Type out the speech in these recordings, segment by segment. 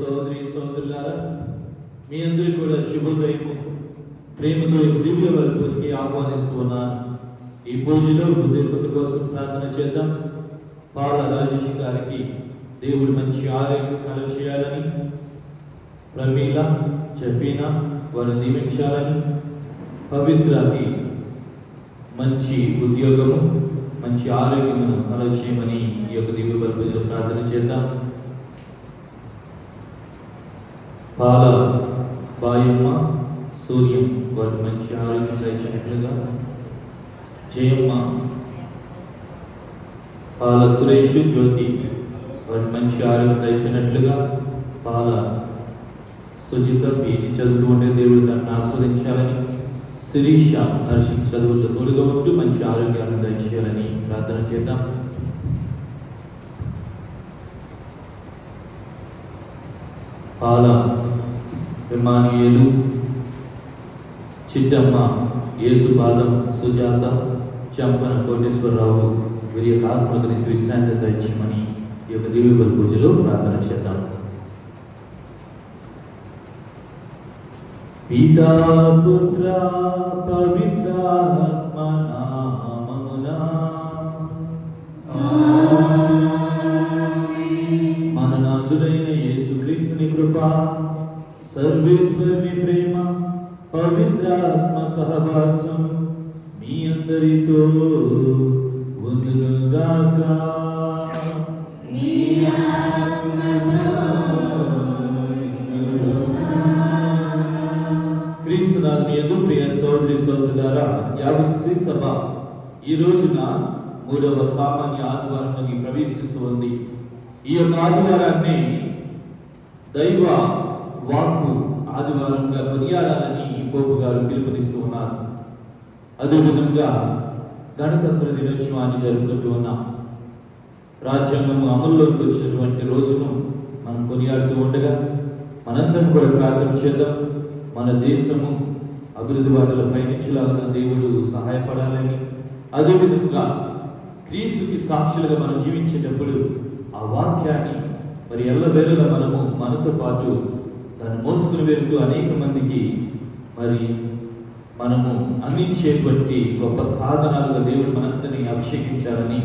సోదరి సోదరులారా, మీ అందరికీ కూడా శుభోదయము. ప్రేమతో దివ్య బలి పూజకి ఆహ్వానిస్తూ ఉన్నాను. ఈ పూజలో ఉద్దేశం కోసం ప్రార్థన చేద్దాం. పాల రాజేష్ గారికి దేవుడు మంచి ఆరోగ్యం కలగచేయాలని, ప్రమీల జఫీనా వారు దీవించాలని, పవిత్రకి మంచి ఉద్యోగము మంచి ఆరోగ్యమును కలగచేయమని ఈ యొక్క దివ్య బలి పూజలో ప్రార్థన చేద్దాం. పాల బాయమ్మ సూర్యం వారు మంచి ఆరోగ్యం దయచేయనట్లుగా, జయమ్మ పాల సురేష్ జ్యోతి వారి మంచి ఆరోగ్యం దయచేయనట్లుగా, పాల సుజిత పీజీ చదువుతూ ఉంటే దేవుడు తనను ఆస్వాదించాలని, శిరీష నర్సింగ్ చదువుల్లో తోడుగా ఉంటూ మంచి ఆరోగ్యాన్ని దయచేయాలని ప్రార్థన చేద్దాం. పాల విమానియేలు, చిట్టమ్మ, యేసుపాదం, సుజాత, చంపన కోటేశ్వరరావు వీరి యొక్క ఆత్మగతి విశ్రాంతి దయచేయమని ఈ యొక్క దివ్య బలి పూజలో ప్రార్థన చేద్దాం. పితా పుత్ర పవిత్ర ఆత్మ నామమున మన నాథుడైన యేసుక్రీస్తుని కృప, సర్వేశ్వరుని ప్రేమ, పవిత్ర ఆత్మ సహవాసం మీ అందరితో ఉండునుగాక. క్రీస్తునాథుని యందు ప్రియ సోదరి సోదరులారా, యావత్ శ్రీ సభ ఈ రోజున 3వ సామాన్య ఆదివారంలోకి ప్రవేశిస్తూ ఉంది. ఈ యొక్క ఆదివారాన్ని దైవ వాక్కు ఆదివారంగా కొనియాడాలని పోపు గారు పిలుపునిస్తూ ఉన్నారు. అదేవిధంగా గణతంత్ర దినోత్సవాన్ని జరుపుకుంటూ ఉన్నాం. రాజ్యాంగం అమల్లోకి వచ్చినటువంటి రోజును మనం కొనియాడుతూ ఉండగా మనందరం కూడా ప్రార్థన చేద్దాం. మన దేశము అభివృద్ధి బాటలో పయనించలాగా దేవుడు సహాయపడాలని, అదేవిధంగా క్రీస్తుకి సాక్షులుగా మనం జీవించేటప్పుడు ఆ వాక్యాన్ని మరి ఎల్లవేళలా మనతో పాటు దాన్ని మోసుకుని వెళ్తూ అనేక మందికి మరి మనము అందించేటువంటి గొప్ప సాధనాలుగా దేవుడు మనందరినీ అభిషేకించాలని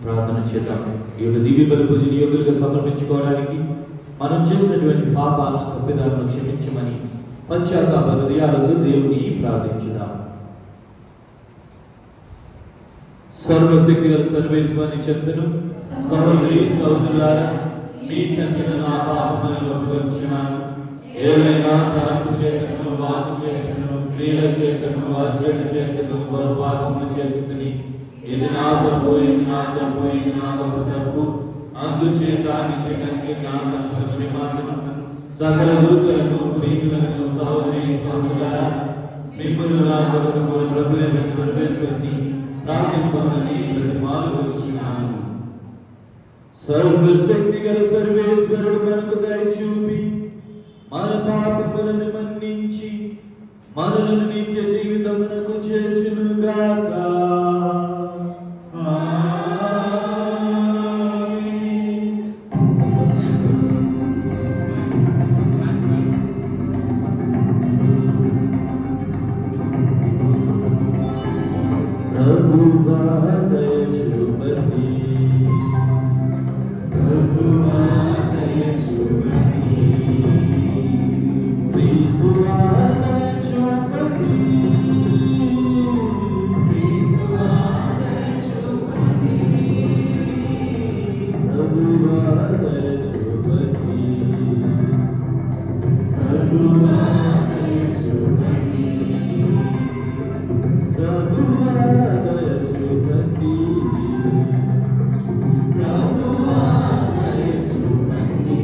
ప్రార్థన చేద్దాం. ఈ యొక్క దివ్య బలి పూజని యోగులుగా సమర్పించుకోవడానికి, మనం చేసినటువంటి పాపాలను తప్పిదాలను క్షమించమని పశ్చాత్తాప హృదయాలతో దేవుని ప్రార్థించుదాం. సర్వశక్తి గల సర్వేశ్వరుని చెంతను, సహోదరి సహోదరులారా, మీ చెంతను నా పాపములను ఒప్పుకొచ్చుచున్నాను. ఏలైనా తలంపు చేతను, వాక్కు చేతను, క్రియల చేతను, వచన చేతను పాపములు చేస్తుంది. ఇది నా తప్పు, ఇది నా తప్పు, ఇది నా తప్పు. అందుచేత సకల దూతలను, ప్రియులను, సహోదరి సహోదరులారా, మిమ్మల్ని నా కొరకు ప్రభువైన సర్వేశ్వరుని ప్రార్థించమని బ్రతిమాలుకొచ్చున్నాను. సర్వశక్తి గల సర్వేశ్వరుడు మనకు దయచూపి మన పాపములను మన్నించి మనలను నిత్య జీవితమునకు చేర్చునుగాక. ప్రభువా దయచూపండి, ప్రభువా దయచూపండి, క్రీస్తువా దయచూపండి, క్రీస్తువా దయచూపండి, ప్రభువా దయచూపండి, ప్రభువా దయచూపండి, ప్రభువా దయచూపండి, ప్రభువా దయచూపండి.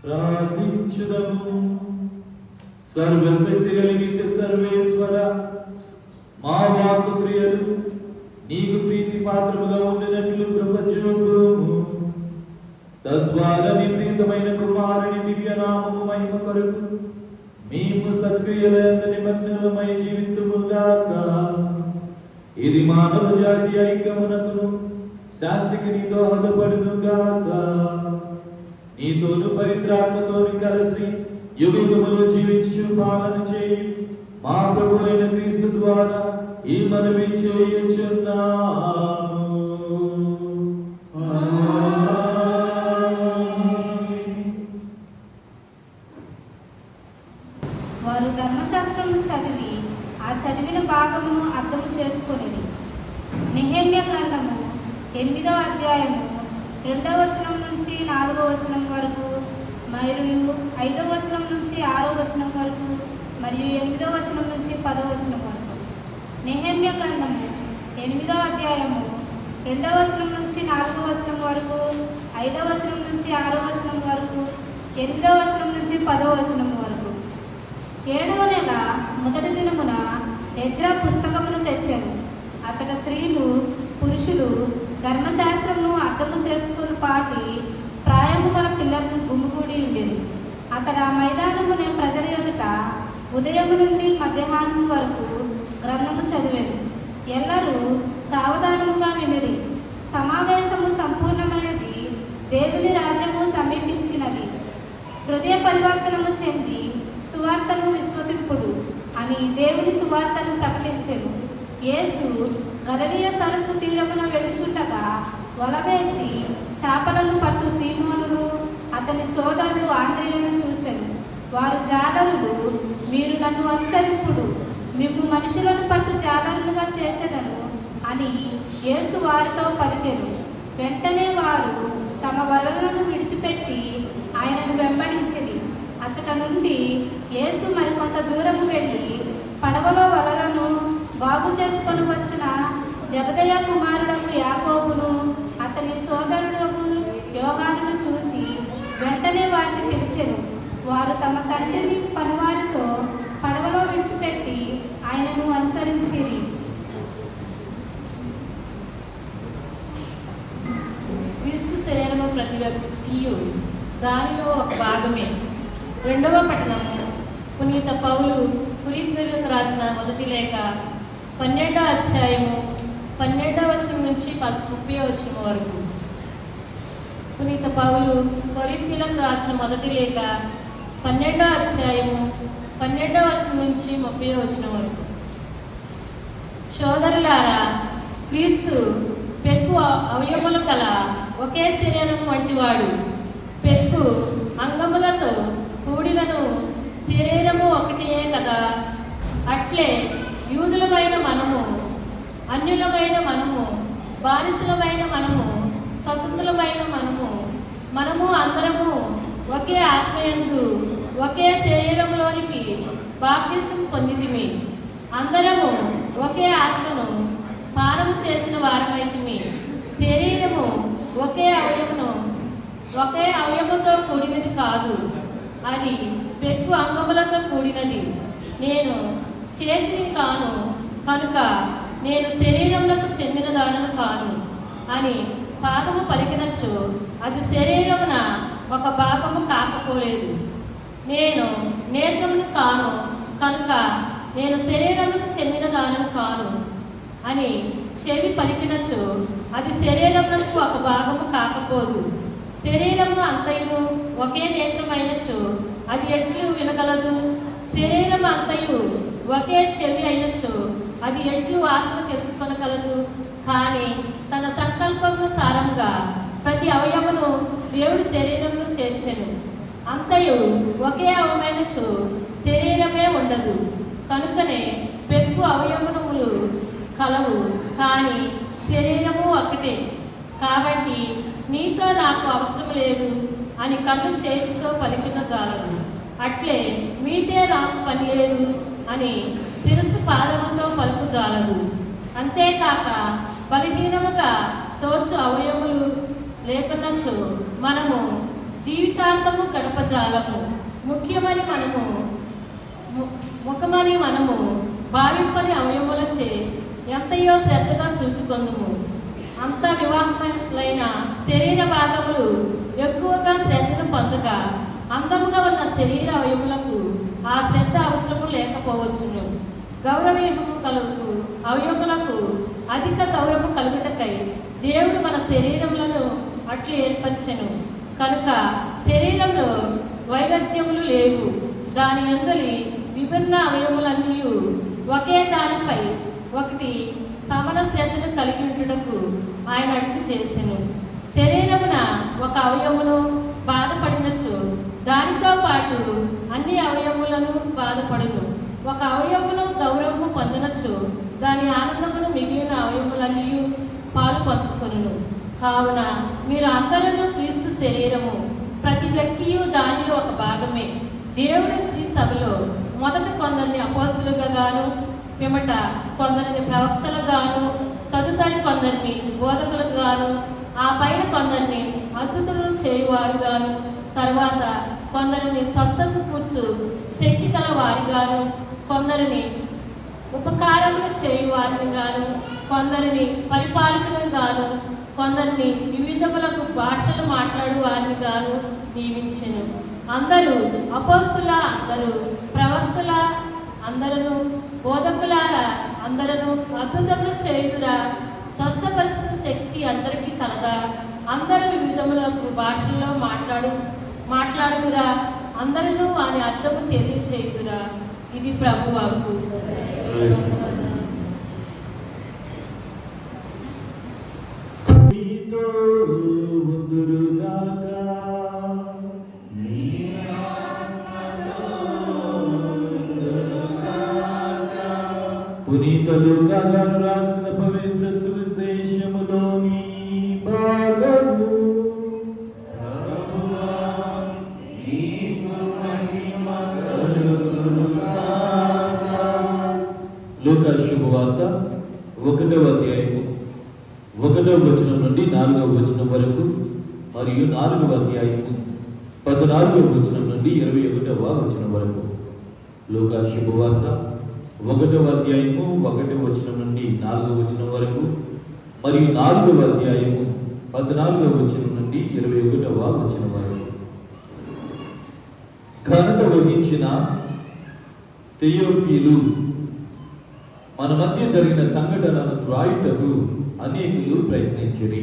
ప్రార్థించుదము. సర్వశక్తి కలిగిన సర్వేశ్వర, మా వాక్కు క్రియలు నీకు ప్రీతి పాత్రముగా ఉండినట్లు కృప చూపుము. తద్వారా నీ ప్రీతమైన కుమారుని దివ్యనామము మహిమ కొరకు మేము సత్క్రియలందు నిమగ్నమై జీవితుముగాక. ఇది మానవ జాతి ఐక్యమునకును శాంతికి నీతో హదపడునుగాక. నీతోను పవిత్రాత్మతోను కలిసి యుగములు జీవించు పాలన చేయి మా ప్రభు అయిన క్రీస్తు ద్వారా ఈ మనవి చేయుచున్నాము. వారు ధర్మశాస్త్రమును చదివి ఆ చదివిన భాగమును అర్థము చేసుకొనిరి. నెహెమ్యా గ్రంథము 8వ అధ్యాయము 2వ వచనం నుంచి 4వ వచనం వరకు, మరియు 5వ వచనం నుంచి 6వ వచనం వరకు, మరియు 8వ వచనం నుంచి 10వ వచనం వరకు. నెహెమ్యా గ్రంథము 8వ అధ్యాయము 2వ వచనం నుంచి 4వ వచనం వరకు, 5వ వచనం నుంచి 6వ వచనం వరకు, 8వ వచనం నుంచి 10వ వచనం వరకు. 7వ నెల మొదటి దినమున ఎజ్రా పుస్తకమును తెచ్చాను. అచ్చట స్త్రీలు పురుషులు ధర్మశాస్త్రమును అర్థము చేసుకుని పాటి ప్రాయము గల పిల్లలను గుమిగూడి ఉండేది. అతడు ఆ మైదానమునే ప్రజల ఎదుట ఉదయము నుండి మధ్యాహ్నం వరకు గ్రంథము చదివేది. ఎల్లరూ సావధానముగా వినిరి. సమావేశము సంపూర్ణమైనది, దేవుని రాజ్యము సమీపించినది, హృదయ పరివర్తనము చెంది సువార్తను విశ్వసింపుడు అని దేవుని సువార్తను ప్రకటించెను. యేసు గలిలయ సరస్సు తీరమున వెళ్ళుచుండగా వలవేసి చేపలను పట్టు సీమోనును అతని సోదరులు ఆంద్రేయును చూచెను. వారు జాలరులు, మీరు నన్ను అనుసరింపుడు, మిమ్ము మనుషులను పట్టు జాలరులుగా చేసేదను అని యేసు వారితో పలికెను. వెంటనే వారు తమ వలలను విడిచిపెట్టి ఆయనను వెంబడించిరి. అచట నుండి యేసు మరికొంత దూరము వెళ్ళి పడవలో వలలను బాగు చేసుకొని వచ్చిన జబదయ కుమారుడకు యాకోబును అతని సోదరుడు యోహానును చూచి వెంటనే వారిని పిలిచెను. వారు తమ తండ్రిని పనివారితో పడవలో విడిచిపెట్టి ఆయనను అనుసరించిరి. క్రీస్తు శరీరము ప్రతి వ్యక్తియు దానిలో ఒక భాగమే. 2వ పట్టణము పునీత పౌలు కొరింథీయులకు రాసిన మొదటి లేఖ 12వ అధ్యాయము 12వ వచనం నుంచి 30వ వచనం వరకు. పునీత పౌలు కొరింథీయులకు రాసిన మొదటి లేఖ 12వ అధ్యాయము 12వ వచనం నుంచి 30వ వచనం వరకు. సోదరులారా, క్రీస్తు పెక్కు అవయములు గల ఒకే శరీరం వంటివాడు. పెక్కు అంగములతో కూడినను శరీరము ఒకటే కదా. అట్లే యూదులమైన మనము, అన్యులమైన మనము, బానిసలమైన మనము, స్వతంత్రులమైన మనము అందరము ఒకే ఆత్మయందు ఒకే శరీరంలోనికి బాప్తిసం పొందితిమి. అందరము ఒకే ఆత్మను పానము చేసిన వారమైతిమి. శరీరము ఒకే అవయముతో కూడినది కాదు, అది పెక్కు అంగములతో కూడినది. నేను చేతిని కాను కనుక నేను శరీరములకు చెందిన దానను కాను అని పాదము పలికినచో అది శరీరమున ఒక భాగము కాకపోలేదు. నేను నేత్రమును కాను కనుక నేను శరీరములకు చెందిన దానను కాను అని చెవి పలికినచో అది శరీరమునకు ఒక భాగము కాకపోదు. శరీరము అంతయు ఒకే నేత్రమైనచో అది ఎట్లు వినగలదు? శరీరం అంతయు ఒకే చెవి అయినచో అది ఎట్లు వాసన తెలుసుకొనగలదు? కానీ తన సంకల్పము సారంగా ప్రతి అవయమును దేవుడు శరీరంలో చేర్చెను. అంతయు ఒకే అవయమైనచో శరీరమే ఉండదు. కనుకనే పెక్కు అవయవములు కలవు, కానీ శరీరము ఒకటే. కాబట్టి నీతో నాకు అవసరం లేదు అని కన్ను చేతితో పలికిన చాలదు. అట్లే మీతే నాకు పని లేదు అని శిరస్సు పాదములతో పలుకు జాలదు. అంతేకాక బలహీనముగా తోచు అవయములు లేకున్నచో మనము జీవితాంతము గడపజాలము. ముఖమని మనము భావింపని అవయములచే ఎంతయో శ్రద్ధగా చూచుకొందుము. అంత వివాహములైన శరీర భాగములు ఎక్కువగా శ్రద్ధను పొందగా అందముగా ఉన్న శరీర అవయములకు ఆ శ్రద్ధ అవసరము లేకపోవచ్చును. గౌరవము కలుగు అవయములకు అధిక గౌరవము కలుగుటకై దేవుడు మన శరీరములను అట్లు ఏర్పరచెను. కనుక శరీరంలో వైవిధ్యములు లేవు. దాని అందలి విభిన్న అవయములన్నీ ఒకే దానిపై ఒకటి సమన శ్రద్ధను కలిగి ఉంటుటకు ఆయన అట్లు చేసెను. శరీరమున ఒక అవయమును బాధపడినచో దానితో పాటు అన్ని అవయములను బాధపడును. ఒక అవయమును గౌరవము పొందినచో దాని ఆనందమును మిగిలిన అవయములన్నీ పాలు పంచుకొనును. కావున మీరు అందరూ క్రీస్తు శరీరము, ప్రతి వ్యక్తియు దానిలో ఒక భాగమే. దేవుడు శ్రీ సభలో మొదట కొందరిని అపోస్తులుగా గాను, పిమ్మట కొందరిని ప్రవక్తలుగాను, తదుపరి కొందరిని బోధకులకు గాను, ఆ పైన కొందరిని అద్భుతములను చేయువారుగాను, తర్వాత కొందరిని స్వస్థతను కూర్చు శక్తి కల వారిగాను, కొందరిని ఉపకారములు చేయువారిని గాను, కొందరిని పరిపాలకులను గాను, కొందరిని వివిధములకు భాషలు మాట్లాడు వారిని గాను నియమించెను. అందరూ అపోస్తుల, అందరూ ప్రవక్తుల, అందరూ బోధకులారా, అందరూ అద్భుతములు చేయుదురా, స్వస్థపరిచిన శక్తి అందరికీ కలదా, అందరూ వివిధములకు భాషల్లో మాట్లాడుదురా, అందరూ వాని అర్థము తెలియచేయుదురా. ఇది ప్రభువాకు. పునీత లూకా గారు రాసిన పవిత్ర సువిశేషములోని భాగము. లూకా శుభవార్త 1వ అధ్యాయము 1వ వచనం నుండి 4వ వచనం వరకు, మరియు 4వ అధ్యాయము 14వ వచనం నుండి 21వ వచనం వరకు. లూకా శుభవార్త 1వ అధ్యాయము 1వ వచనం నుండి 4వ వచనం వరకు, మరియు 4వ అధ్యాయము 14వ వచనం నుండి 21వ వచనం వరకు. ఘనత వహించిన థెయోఫిలు, మన మధ్య జరిగిన సంఘటనలను రాయుటకు అనేకులు ప్రయత్నించిరి.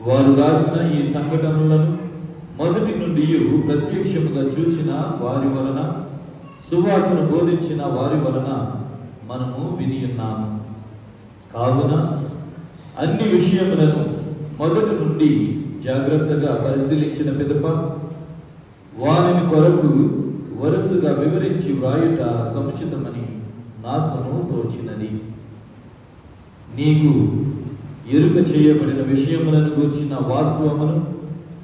వారు రాసిన ఈ సంఘటనలను మొదటి నుండి ప్రత్యక్షముగా చూచిన వారి వలన, సువార్తను బోధించిన వారి వలన మనము విని ఉన్నాము. కావున అన్ని విషయములను మొదటి నుండి జాగ్రత్తగా పరిశీలించిన పిదప వారిని కొరకు వరుసగా వివరించి వ్రాయుట సముచితమని నాకును తోచినది. నీకు ఎరుక చేయబడిన విషయములను గూర్చిన వాస్తవమును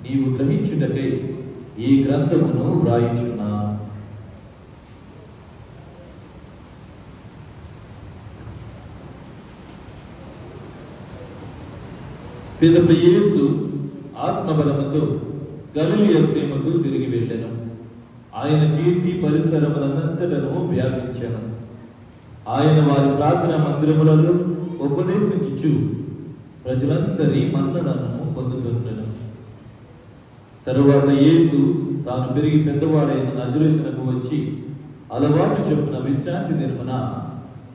నీవు గ్రహించుటకై ఈ గ్రంథమును వ్రాయుచున్నా. పిదప యేసు ఆత్మబలముతో గలిలయ సీమకు తిరిగి వెళ్ళెను. ఆయన కీర్తి పరిసరములంతటను వ్యాపించెను. ఆయన వారి ప్రార్థనా మందిరములలో ఉపదేశించుచు ప్రజలందరి మన్ననను పొందుతుండెను. తరువాత యేసు తాను పెరిగి పెద్దవాడైన నజరేతునకు వచ్చి అలవాటు చొప్పున విశ్రాంతి దినమున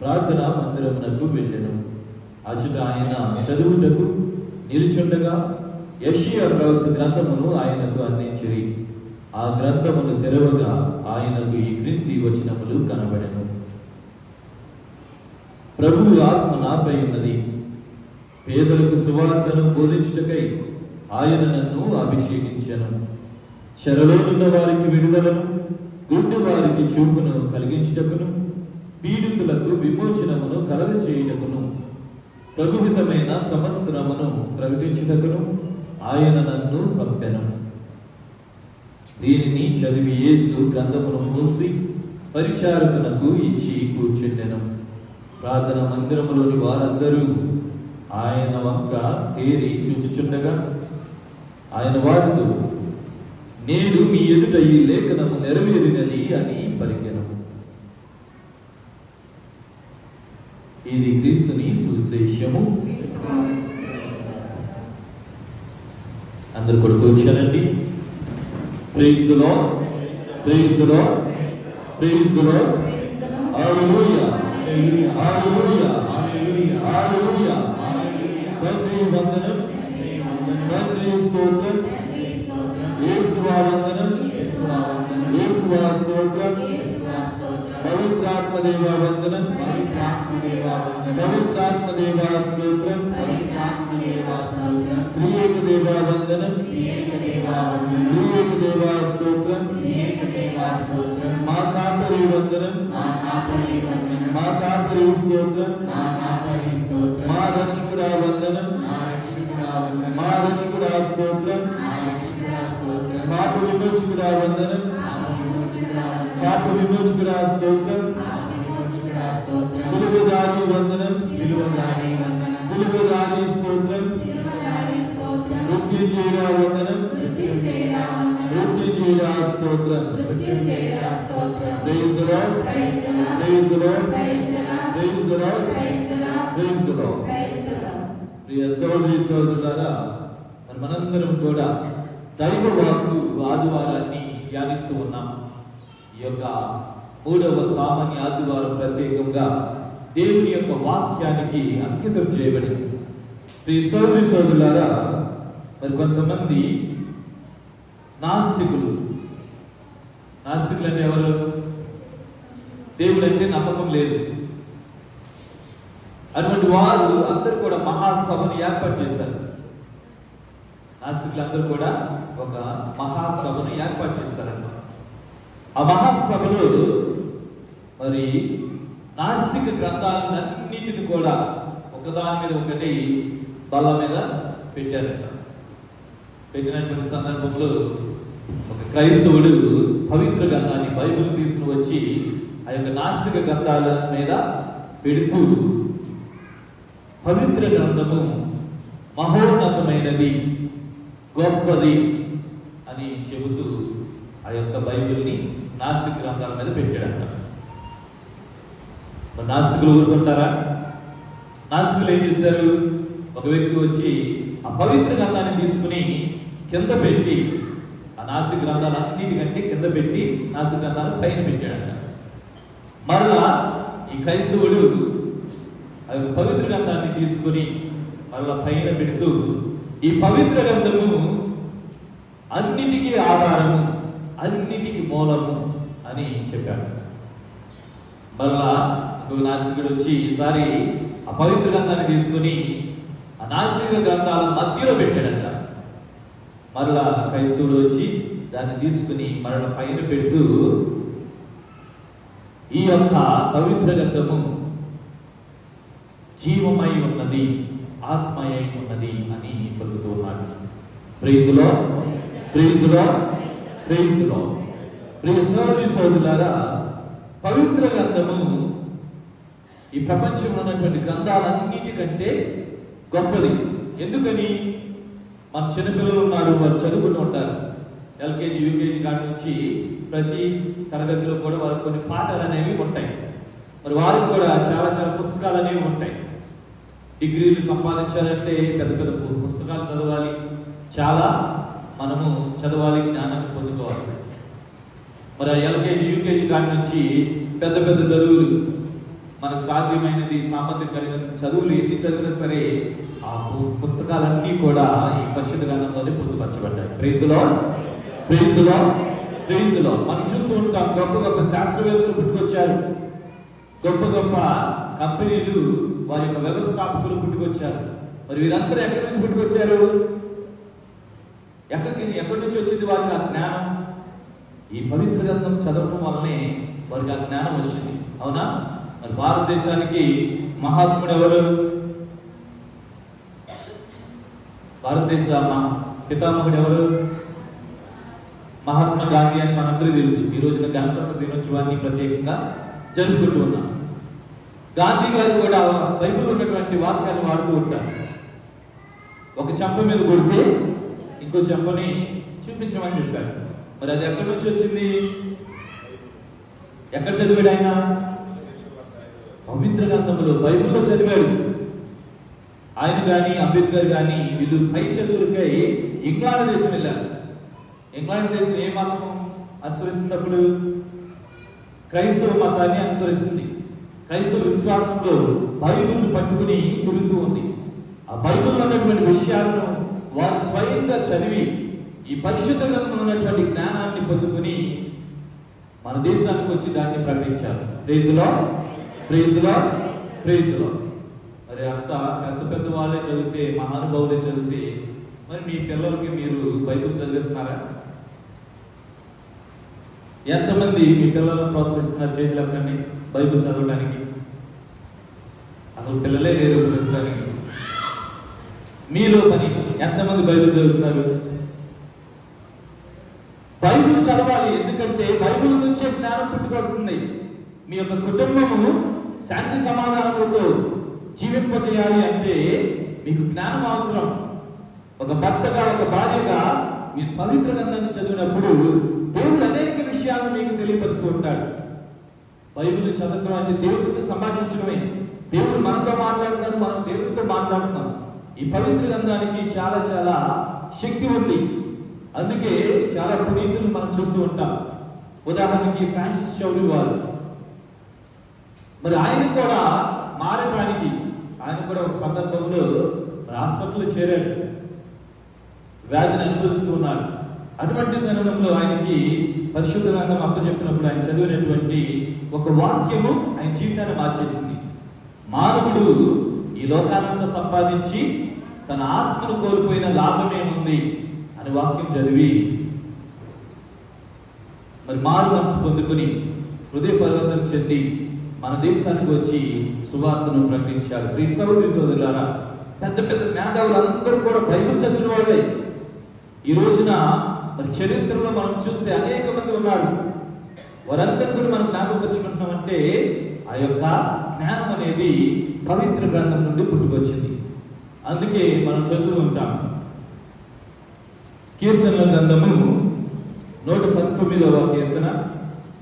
ప్రార్థనా మందిరమునకు వెళ్ళెను. అచట ఆయన చదువుటకు నిలుచుండగా యెషయా ప్రవక్త గ్రంథమును ఆయనకు అందించిరి. ఆ గ్రంథమును తెరవగా ఆయనకు ఈ క్రింది వచనములు కనబడెను. ప్రభువు ఆత్మ నాపై ఉన్నది, పేదలకు సువార్తను బోధించుటకై ఆయన నన్ను అభిషేకించెను. చెరలోనున్న వారికి విడుదలను, గుడ్డి వారికి చూపును కలిగించుటకును, పీడితులకు విమోచనమును కలగచేయుటకును, ప్రభుహితమైన సమస్తమును ప్రకటించుటకును ఆయన నన్ను పంపెను. దీనిని చదివి యేసు గ్రంథమును మూసి పరిచారకునకు ఇచ్చి కూర్చుండెను. ప్రార్థన మందిరములోని వారందరూ ఆయన వంక తేరి చూచుచుండగా ఆయన వారితో, నేడు మీ ఎదుట ఈ లేఖనము నెరవేరినది అని పలికెను. ఇది క్రీస్తుని సువిశేషము. అందరు కూడా కూర్చోనండి. Praise the lord, praise the lord, praise the lord. Hallelujah, hallelujah, hallelujah. తండ్రి వందనం, తండ్రి స్తోత్రం, యేసువా వందనం, యేసువా స్తోత్రం, పవిత్రాత్మ దేవా వందనం, పవిత్రాత్మ దేవా స్తోత్రం, త్రియేక దేవా వందనం, త్రియేక దేవా స్తోత్రం, మా కాపరి వందనం, మా కాపరి స్తోత్రం, మా రక్షకుడా వందనం, మా రక్షకుడా స్తోత్రం, పాప విమోచకుడా వందనం, పాప విమోచకుడా స్తోత్రం, సిలువదారి వందనం, సిలువదారి స్తోత్రం, మృత్యుంజయుడా వందనం, మృత్యుంజయుడా స్తోత్రం. Praise the lord, praise the lord, praise the lord, praise the lord. ప్రియ సోదరి సోదరులారా, మనందరం కూడా దైవ వాక్కు ఆదివారాన్ని ధ్యానిస్తూ ఉన్నాం. ఈ యొక్క 3వ సామాన్య ఆదివారం ప్రత్యేకంగా దేవుని యొక్క వాక్యానికి అంకితం చేయబడింది. ప్రియ సోదరి సోదరులారా, మరి కొంతమంది నాస్తికులు అంటే ఎవరు? దేవుడు అంటే నమ్మకం లేదు. అటువంటి వారు అందరూ కూడా మహాసభను ఏర్పాటు చేశారు. నాస్తికులందరూ కూడా ఒక మహాసభను ఏర్పాటు చేస్తారన్నమాట. ఆ మహాసభలో మరి నాస్తిక గ్రంథాలన్నిటిని కూడా ఒకదాని మీద ఒకటి బల్ల మీద పెట్టారు. పెట్టినటువంటి సందర్భంలో ఒక క్రైస్తవుడు పవిత్ర గ్రంథాన్ని బైబిల్ తీసుకుని వచ్చి ఆ యొక్క నాస్తిక గ్రంథాల మీద పెడుతూ, పవిత్ర గ్రంథము మహోన్నతమైనది, గొప్పది అని చెబుతూ ఆ యొక్క బైబిల్ని నాస్తిక గ్రంథాల మీద పెట్టాడంట. మరి నాస్తికులు ఊరుకుంటారా? నాస్తికులు ఏం చేశారు? ఒక వ్యక్తి వచ్చి ఆ పవిత్ర గ్రంథాన్ని తీసుకుని కింద పెట్టి, ఆ నాస్తిక గ్రంథాలన్నిటికంటే కింద పెట్టి నాస్తిక గ్రంథాలను పైన పెట్టాడంట. మరలా ఈ క్రైస్తవుడు ఆ పవిత్ర గ్రంథాన్ని తీసుకుని మరలా పైన పెడుతూ ఈ పవిత్ర గ్రంథము అన్నిటికీ ఆధారము, అన్నిటికీ మూలము అని చెప్పాడు. మళ్ళా ఇంకొక నాస్తికుడు వచ్చి ఈసారి ఆ పవిత్ర గ్రంథాన్ని తీసుకుని ఆ నాస్తిక గ్రంథాల మధ్యలో పెట్టాడంట. మరలా క్రైస్తవుడు వచ్చి దాన్ని తీసుకుని మరల పైన పెడుతూ ఈ యొక్క పవిత్ర గ్రంథము జీవమై ఉన్నది, ఆత్మయై ఉన్నది అని పలుకుతూ ఉన్నాడు. Praise the lord, praise the lord, praise the lord. ప్రియ సహోదరి సహోదరులారా, పవిత్ర గ్రంథము ఈ ప్రపంచంలో ఉన్నటువంటి గ్రంథాలన్నిటికంటే గొప్పది. ఎందుకని? మన చిన్నపిల్లలు ఉన్నారు, వారు చదువుకుంటూ ఉంటారు. ఎల్కేజీ యూకేజీ కాడి నుంచి ప్రతి తరగతిలో కూడా వారికి కొన్ని పాఠాలు అనేవి ఉంటాయి. మరి వారికి కూడా చాలా చాలా పుస్తకాలు అనేవి ఉంటాయి. డిగ్రీలు సంపాదించాలంటే పెద్ద పెద్ద పుస్తకాలు చదవాలి, చాలా మనము చదవాలి, జ్ఞానాన్ని పొందుకోవాలి. మరి ఎల్కేజీ యూకేజీ కాడి నుంచి పెద్ద పెద్ద చదువులు, మనకు సాధ్యమైనది సామర్థ్యం కలిగిన చదువులు ఎన్ని చదివినా సరే ఆ పుస్తకాలన్నీ కూడా ఈ పరిశుద్ధ గ్రంథంలోనే పొందుపరచబడ్డాయి. Praise the lord, praise the lord, praise the lord. మనం చూస్తూ ఉంటాం, గొప్ప గొప్ప శాస్త్రవేత్తలు పుట్టుకొచ్చారు, గొప్ప గొప్ప కంపెనీలు వారి యొక్క వ్యవస్థాపకులు పుట్టుకొచ్చారు. మరి వీరందరూ ఎక్కడి నుంచి పుట్టుకొచ్చారు? ఎక్కడి నుంచి వచ్చింది వారికి ఆ జ్ఞానం? ఈ పవిత్ర గ్రంథం చదవడం వల్లనే వారికి ఆ జ్ఞానం వచ్చింది. అవునా? మరి భారతదేశానికి మహాత్ముడు ఎవరు? భారతదేశ పితామహుడు ఎవరు? మహాత్మా గాంధీ అని మనందరికీ తెలుసు. ఈ రోజున గణతంత్ర దినోత్సవాన్ని ప్రత్యేకంగా జరుపుకుంటూ ఉన్నాం. గాంధీ గారు కూడా బైబిల్ ఉన్నటువంటి వాక్యాలు వాడుతూ ఉంటారు. ఒక చెంప మీద కొడితే ఇంకో చెంపని చూపించమని చెప్పాడు. మరి అది ఎక్కడి నుంచి వచ్చింది? ఎక్కడ చదివాడు ఆయన? పవిత్ర గ్రంథంలో, బైబిల్లో చదివాడు. ఆయన కానీ అంబేద్కర్ కానీ వీళ్ళు పై చదువులకై ఇంగ్లాండ్ దేశం వెళ్ళారు. ఇంగ్లాండ్ దేశం ఏ మతం అనుసరిస్తున్నప్పుడు? క్రైస్తవ మతాన్ని అనుసరిస్తుంది. క్రైస్తవ విశ్వాసంలో బైబిల్ను పట్టుకుని తిరుగుతూ ఉంది. ఆ బైబిల్లో ఉన్నటువంటి విషయాలను వారు స్వయంగా చదివి ఈ పరిశుద్ధ గ్రంథంలో ఉన్నటువంటి జ్ఞానాన్ని పొందుకుని మన దేశానికి వచ్చి దాన్ని ప్రకటించారు. Praise the lord, praise the lord, praise the Lord. మరి అంత పెద్ద పెద్ద వాళ్ళే చదివితే, మహానుభావులే చదివితే, మరి మీ పిల్లలకి మీరు బైబిల్ చదువుతున్నారా? ఎంతమంది మీ పిల్లలను ప్రోత్సహిస్తున్నారు? చేతులు ఎక్కండి బైబిల్ చదవడానికి. అసలు పిల్లలే లేరు ప్రస్తుతానికి. మీలో పని ఎంతమంది బైబిల్ చదువుతున్నారు? బైబిల్ చదవాలి. ఎందుకంటే బైబిల్ నుంచే జ్ఞానం పుట్టుకొస్తుంది. మీ యొక్క కుటుంబము శాంతి సమాధానములతో జీవింపజేయాలి అంటే మీకు జ్ఞానం అవసరం. ఒక భర్తగా, ఒక భార్యగా మీరు పవిత్ర గ్రంథాన్ని చదివినప్పుడు దేవుడు అనేక విషయాలను మీకు తెలియపరుస్తూ ఉంటాడు. బైబిల్ చదవడం అంటే దేవుడితో సంభాషించడమే. దేవుడు మనతో మాట్లాడుతున్నాడు, మనం దేవుడితో మాట్లాడుతున్నాం. ఈ పవిత్ర గ్రంథానికి చాలా చాలా శక్తి ఉంది. అందుకే చాలా పునీతులు మనం చూస్తూ ఉంటాం. ఉదాహరణకి ఫ్రాన్సిస్ చౌదరి వారు, మరి ఆయన కూడా మారటానికి ఆయన కూడా ఒక సందర్భంలో హాస్పిటల్లో చేరాడు, వ్యాధిని అనుభవిస్తూ ఉన్నాడు. అటువంటి తరుణంలో ఆయనకి పరిశుద్ధ గ్రంథం అప్పచెప్పినప్పుడు ఆయన చదివినటువంటి ఒక వాక్యము ఆయన జీవితాన్ని మార్చేసింది. మానవుడు ఈ లోకానంతా సంపాదించి తన ఆత్మను కోల్పోయిన లాభమేముంది అని వాక్యం చదివి మరి మారు మనసు పొందుకుని హృదయ పరివర్తన చెంది మన దేశానికి వచ్చి సువార్తను ప్రకటించారు. ప్రియ సహోదరి సహోదరులారా, పెద్ద పెద్ద మేధావులు అందరూ కూడా బైబిల్ చదివిన వాళ్ళే. ఈ రోజున మరి చరిత్రలో మనం చూస్తే అనేక మంది ఉన్నారు. వారందరూ కూడా మనం జ్ఞాపకపరుచుకుంటున్నామంటే ఆ యొక్క జ్ఞానం అనేది పవిత్ర గ్రంథం నుండి పుట్టుకొచ్చింది. అందుకే మనం చదువుతూ ఉంటాం. కీర్తనల గ్రంథము 119వ కీర్తన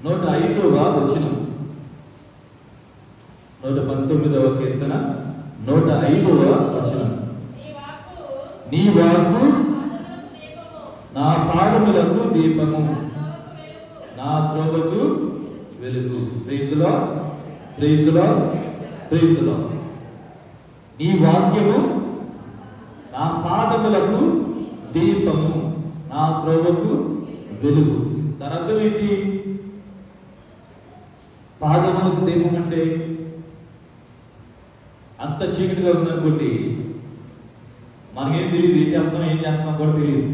105వ వచనం. 119వ కీర్తన 105వ వచనం. నీ వాక్కు నా పాదములకు దీపము, నా త్రోవకు వెలుగు. Praise the lord, praise the lord, praise the Lord. నీ వాక్యము నా నా పాదములకు దీపము, నా త్రోవకు వెలుగు. దాని అర్థం ఏంటి? పాదములకు దీపం అంటే అంత చీకటిగా ఉందనుకోండి, మనకేం తెలియదు, ఏంటి అర్థం, ఏం చేస్తున్నాం కూడా తెలియదు.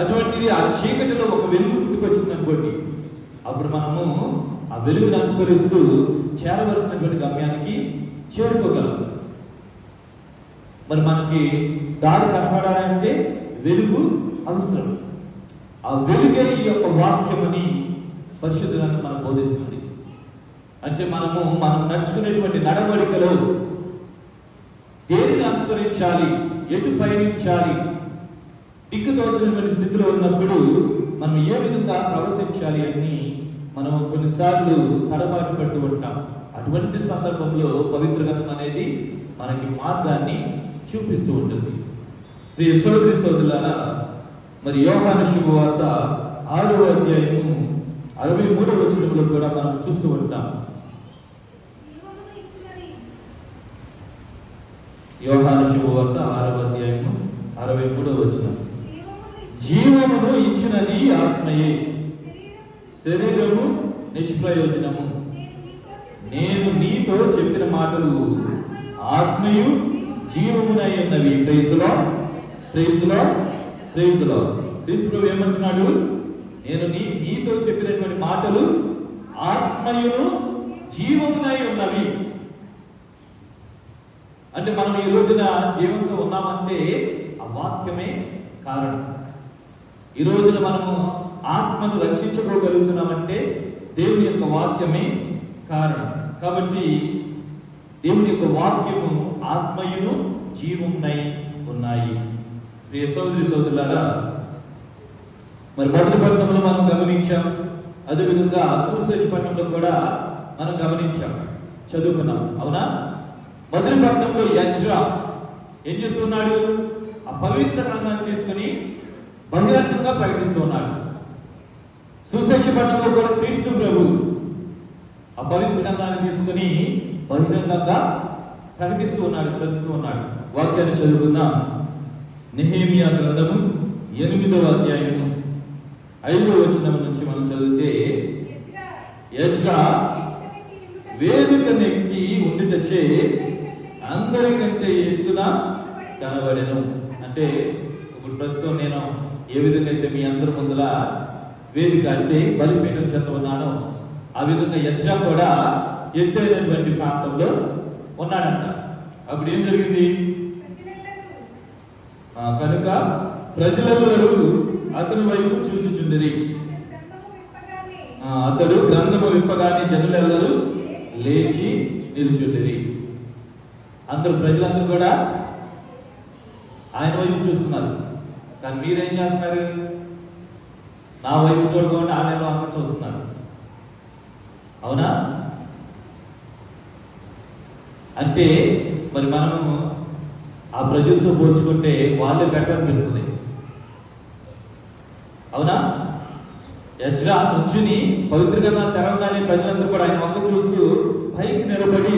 అటువంటిది ఆ చీకటిలో ఒక వెలుగు పుట్టుకొచ్చింది అనుకోండి, అప్పుడు మనము ఆ వెలుగును అనుసరిస్తూ చేరవలసినటువంటి గమ్యానికి చేరుకోగలం. మరి మనకి దారి కనపడాలంటే వెలుగు అవసరం. ఆ వెలుగే ఈ యొక్క వాక్యమని పరిశుద్ధ గ్రంథం మనకు బోధిస్తుంది. అంటే మనం నడుచుకునేటువంటి నడవడికలో దేనిని అనుసరించాలి, ఎటు పయనించాలి, దిక్కుతోచినటువంటి స్థితిలో ఉన్నప్పుడు మనం ఏ విధంగా ప్రవర్తించాలి అని మనం కొన్నిసార్లు తడబాటు పడుతూ ఉంటాం. అటువంటి సందర్భంలో పవిత్ర గ్రంథం అనేది మనకి మార్గాన్ని చూపిస్తూ ఉంటుంది. ప్రియ సోదరి సోదరులారా, మరి యోహాను శుభవార్త 6వ అధ్యాయము 63వ వచనంలో కూడా మనం చూస్తూ ఉంటాం. యోహాను శుభవార్త 6వ అధ్యాయము 63వ వచనం. జీవమును ఇచ్చినది ఆత్మయే, శరీరము నిష్ప్రయోజనము. నేను నీతో చెప్పిన మాటలు ఆత్మయు జీవమునై ఉన్నవి. Praise the lord, praise the lord, praise the Lord. క్రీస్తు ఏమంటున్నాడు? నేను నీతో చెప్పినటువంటి మాటలు ఆత్మయును జీవమునై ఉన్నవి. అంటే మనం ఈ రోజున జీవంతో ఉన్నామంటే ఆ వాక్యమే కారణం. ఈ రోజున మనము ఆత్మను రక్షించుకోగలుగుతున్నామంటే దేవుని యొక్క వాక్యమే కారణం. కాబట్టి దేవుని యొక్క వాక్యము ఆత్మయును జీవమునై ఉన్నాయి. ప్రియ సోదరి సోదరులారా, మరి మొదటి పట్టణంలో మనం గమనించాం, అదేవిధంగా సువిశేష పట్టణంలో కూడా మనం గమనించాం, చదువుకున్నాం. అవునా? మొదటి పట్టణంలో యజ్రా ఏం చేస్తున్నాడు? ఆ పవిత్ర గ్రంథాన్ని తీసుకుని బహిరంగంగా ప్రకటిస్తూ ఉన్నాడు. సువిశేష పట్టణంలో కూడా క్రీస్తు ప్రభు ఆ పవిత్ర గ్రంథాన్ని తీసుకుని బహిరంగంగా ప్రకటిస్తూ ఉన్నాడు, చదువుతూ ఉన్నాడు. వాక్యాన్ని చదువుకుందాం. నెహెమియా గ్రంథము 8వ అధ్యాయము 5వ వచనం నుంచి మనం చదివితే, యజ్రా వేదిక నెక్కి ఉండుటచే అందరికంటే ఎత్తున కనబడెను. అంటే ఇప్పుడు ప్రస్తుతం నేను ఏ విధంగా అయితే మీ అందరి ముందుల వేదిక అంటే బలిపీఠం చెంత ఉన్నానో, ఆ విధంగా యజ్రా కూడా ఎత్తైనటువంటి ప్రాంతంలో ఉన్నాడంట. అప్పుడు ఏం జరిగింది? కనుక ప్రజలందరూ అతని వైపు చూచుచుండిరి. అతడు గ్రంథము విప్పగానే జనులెల్లరూ లేచి నిలుచుండిరి. ప్రజలందరూ కూడా ఆయన వైపు చూస్తున్నారు. కానీ మీరేం చేస్తున్నారు? నా వైపు చూడకుండా ఆలయంలో అంతా చూస్తున్నారు. అవునా? అంటే మరి మనము ఆ ప్రజలతో పోల్చుకుంటే వాళ్ళే బెటర్ అనిపిస్తుంది. అవునా? యజ్రా నుంచుని పవిత్ర గ్రంథాన్ని తెరవగానే ప్రజలందరూ కూడా ఆయన వంక చూస్తూ పైకి నిలబడి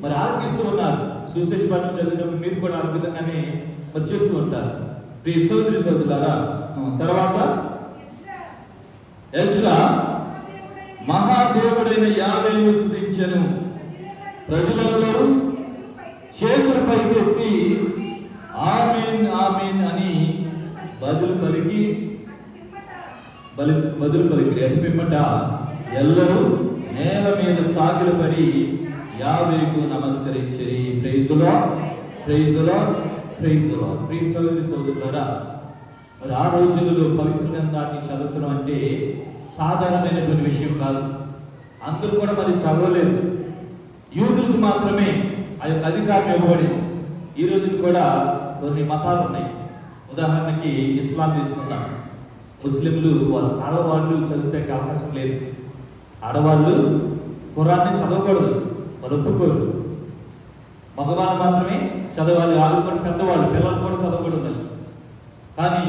మరి ఆలకిస్తూ ఉన్నారు. సువిశేష పట్టణం చదివినప్పుడు మీరు కూడా ఆ విధంగానే మరి చేస్తూ ఉంటారు. ప్రియ సోదరి సోదరులారా, తర్వాత యజ్రా మహాదేవుడైన యావేయును స్తుతించెను. ప్రజలందరూ చేతుల పైకెత్తి ఆమేన్ ఆమేన్ అని బదులు పలికిరి. అటు పిమ్మట ఎల్లరూ నేల మీద సాగిలు పడి యావేయుకు నమస్కరించిరి. Praise the lord, praise the lord, praise the lord. ప్రియ సోదరి సోదరులారా, మరి ఆ రోజులలో పవిత్ర గ్రంథాన్ని చదవడం అంటే సాధారణమైనటువంటి విషయం కాదు. అందరూ కూడా మరి చదవలేదు. యూదులకు మాత్రమే ఆ యొక్క అధికారం ఇవ్వబడింది. ఈ రోజుకి కూడా కొన్ని మతాలు ఉన్నాయి. ఉదాహరణకి ఇస్లాం తీసుకుందాం. ముస్లింలు వాళ్ళ ఆడవాళ్ళు చదివితే అవకాశం లేదు. ఆడవాళ్ళు ఖురాన్ని చదవకూడదు, వాళ్ళు ఒప్పుకోరు. మగవాళ్ళు మాత్రమే చదవాలి. వాళ్ళు కూడా పెద్దవాళ్ళు, పిల్లలు కూడా చదవకూడదు. కానీ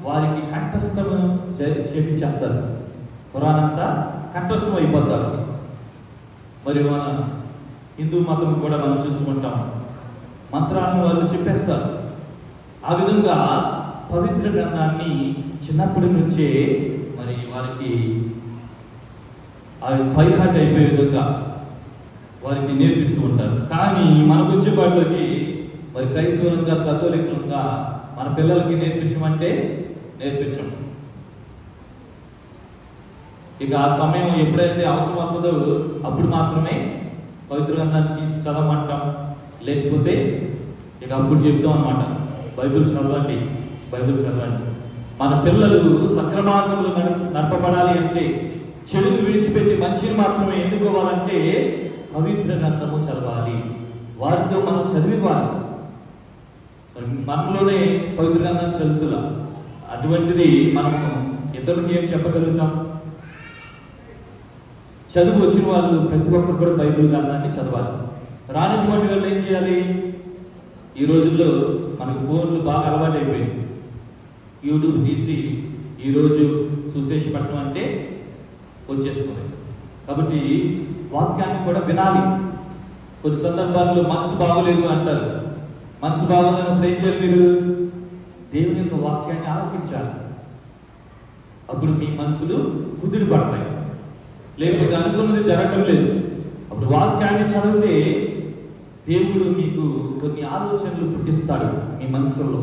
వారికి కంఠస్థము చేపించేస్తారు. ఖురాన్ అంతా కంఠస్థం అయిపోతారు. మరి మన హిందూ మతం కూడా మనం చూసుకుంటాం, మంత్రాలను వాళ్ళు చెప్పేస్తారు. ఆ విధంగా పవిత్ర గ్రంథాన్ని చిన్నప్పటి నుంచే మరి వారికి అవి పైహాట్ అయిపోయే విధంగా వారికి నేర్పిస్తూ ఉంటారు. కానీ మనకు వచ్చేపాటిలోకి మరి క్రైస్తవులంగా కథోలికులంగా మన పిల్లలకి నేర్పించమంటే నేర్పించం. ఇక ఆ సమయం ఎప్పుడైతే అవసరం అవుతుందో అప్పుడు మాత్రమే పవిత్ర గ్రంథాన్ని తీసి చదవమంటాం. లేకపోతే ఇక అప్పుడు చెప్తాం అన్నమాట, బైబిల్ చదవండి, బైబిల్ చదవండి. మన పిల్లలు సక్రమార్గములు నడపబడాలి అంటే, చెడును విడిచిపెట్టి మంచిని మాత్రమే ఎన్నుకోవాలంటే పవిత్ర గ్రంథము చదవాలి. వారితో మనం చదివివ్వాలి. మరి మనలోనే పవిత్ర గ్రంథం చదువుతులా, అటువంటిది మనము ఇతరులకి ఏం చెప్పగలుగుతాం? చదువు వచ్చిన వాళ్ళు ప్రతి ఒక్కరు కూడా బైబిల్ గ్రంథాన్ని చదవాలి. రానటువంటి వాళ్ళు ఏం చేయాలి? ఈ రోజుల్లో మనకు ఫోన్లు బాగా అలవాటు అయిపోయింది. యూట్యూబ్ తీసి ఈరోజు సుశేష పట్టణం అంటే వచ్చేస్తుంది. కాబట్టి వాక్యాన్ని కూడా వినాలి. కొన్ని సందర్భాల్లో మనసు బాగోలేదు అంటారు. మనసు బాగోలేనప్పుడు ఏం చేయాలి? మీరు దేవుని యొక్క వాక్యాన్ని ఆలకించాలి. అప్పుడు మీ మనసులు కుదిరి పడతాయి. లేకపోతే అనుకున్నది జరగటం లేదు. అప్పుడు వాక్యాన్ని చదివితే దేవుడు మీకు కొన్ని ఆలోచనలు పుట్టిస్తాడు మీ మనసులో.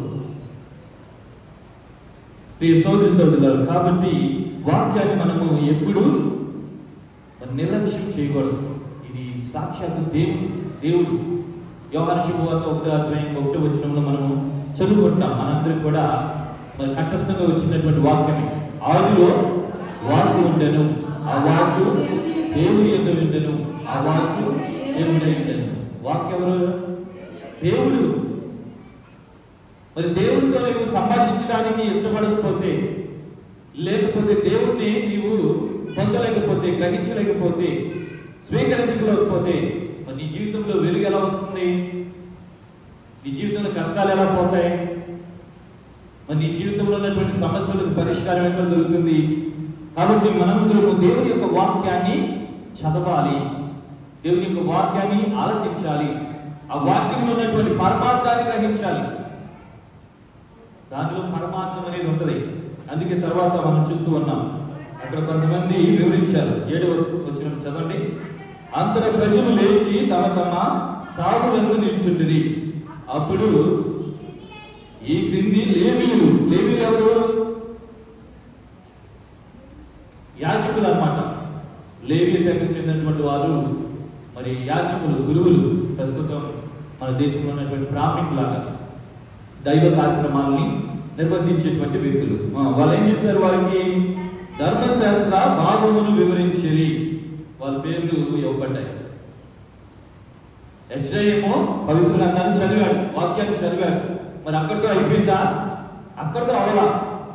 ప్రియ సోదరి సోదరులారు, కాబట్టి వాక్యాన్ని మనము ఎప్పుడు నిర్లక్ష్యం చేయకూడదు. ఇది సాక్షాత్తు దేవుడు యోహాను శుభవార్త 1:1 మనము చదువుకుంటాం. మనందరికి కూడా మరి కంఠస్థంగా వచ్చినటువంటి వాక్యమే. ఆదిలో వాక్కు ఉండెను, ఆ వాక్కు దేవుని యొద్ద ఉండెను, ఆ వాక్కు దేవుని ఉండెను. వాక్కు ఎవరు? దేవుడు. మరి దేవుడితో నీవు సంభాషించడానికి ఇష్టపడకపోతే, లేకపోతే దేవుణ్ణి నీవు పొందలేకపోతే, గ్రహించలేకపోతే, స్వీకరించలేకపోతే మరి నీ జీవితంలో వెలుగు ఎలా వస్తుంది? నీ జీవితంలో కష్టాలు ఎలా పోతాయి? మరి నీ జీవితంలో ఉన్నటువంటి సమస్యలకు పరిష్కారం ఎక్కడ దొరుకుతుంది? కాబట్టి మనందరము దేవుని యొక్క వాక్యాన్ని చదవాలి, దేవుని యొక్క వాక్యాన్ని ఆలకించాలి, ఆ వాక్యంలో ఉన్నటువంటి పరమార్థాన్ని గ్రహించాలి. దానిలో పరమార్థం అనేది ఉంటుంది. అందుకే తర్వాత మనం చూస్తూ ఉన్నాం, అక్కడ కొంతమంది వివరించారు. 7వ వచనం చదవండి. అంతట ప్రజలు లేచి తమ తమ తాగులందు నిల్చుండిరి. అప్పుడు ఈ క్రింది లేవీలు ఎవరు? యాజకులు అన్నమాట. లేవీ తెగకు చెందినటువంటి వారు మరి యాజకులు, గురువులు. ప్రస్తుతం మన దేశంలో ఉన్నటువంటి బ్రాహ్మణులాగా దైవ కార్యక్రమాలని నిర్వర్తించేటువంటి వ్యక్తులు. వాళ్ళు ఏం చేశారు? వారికి ధర్మశాస్త్ర భాగమును వివరించిరి. వాళ్ళ పేర్లు ఇవ్వబడ్డాయి. హెచ్ఐఏమో పవిత్ర గ్రంథాన్ని చదివాడు, వాక్యాన్ని చదివాడు. మరి అక్కడితో అయిపోయిందా? అక్కడితో అవలా.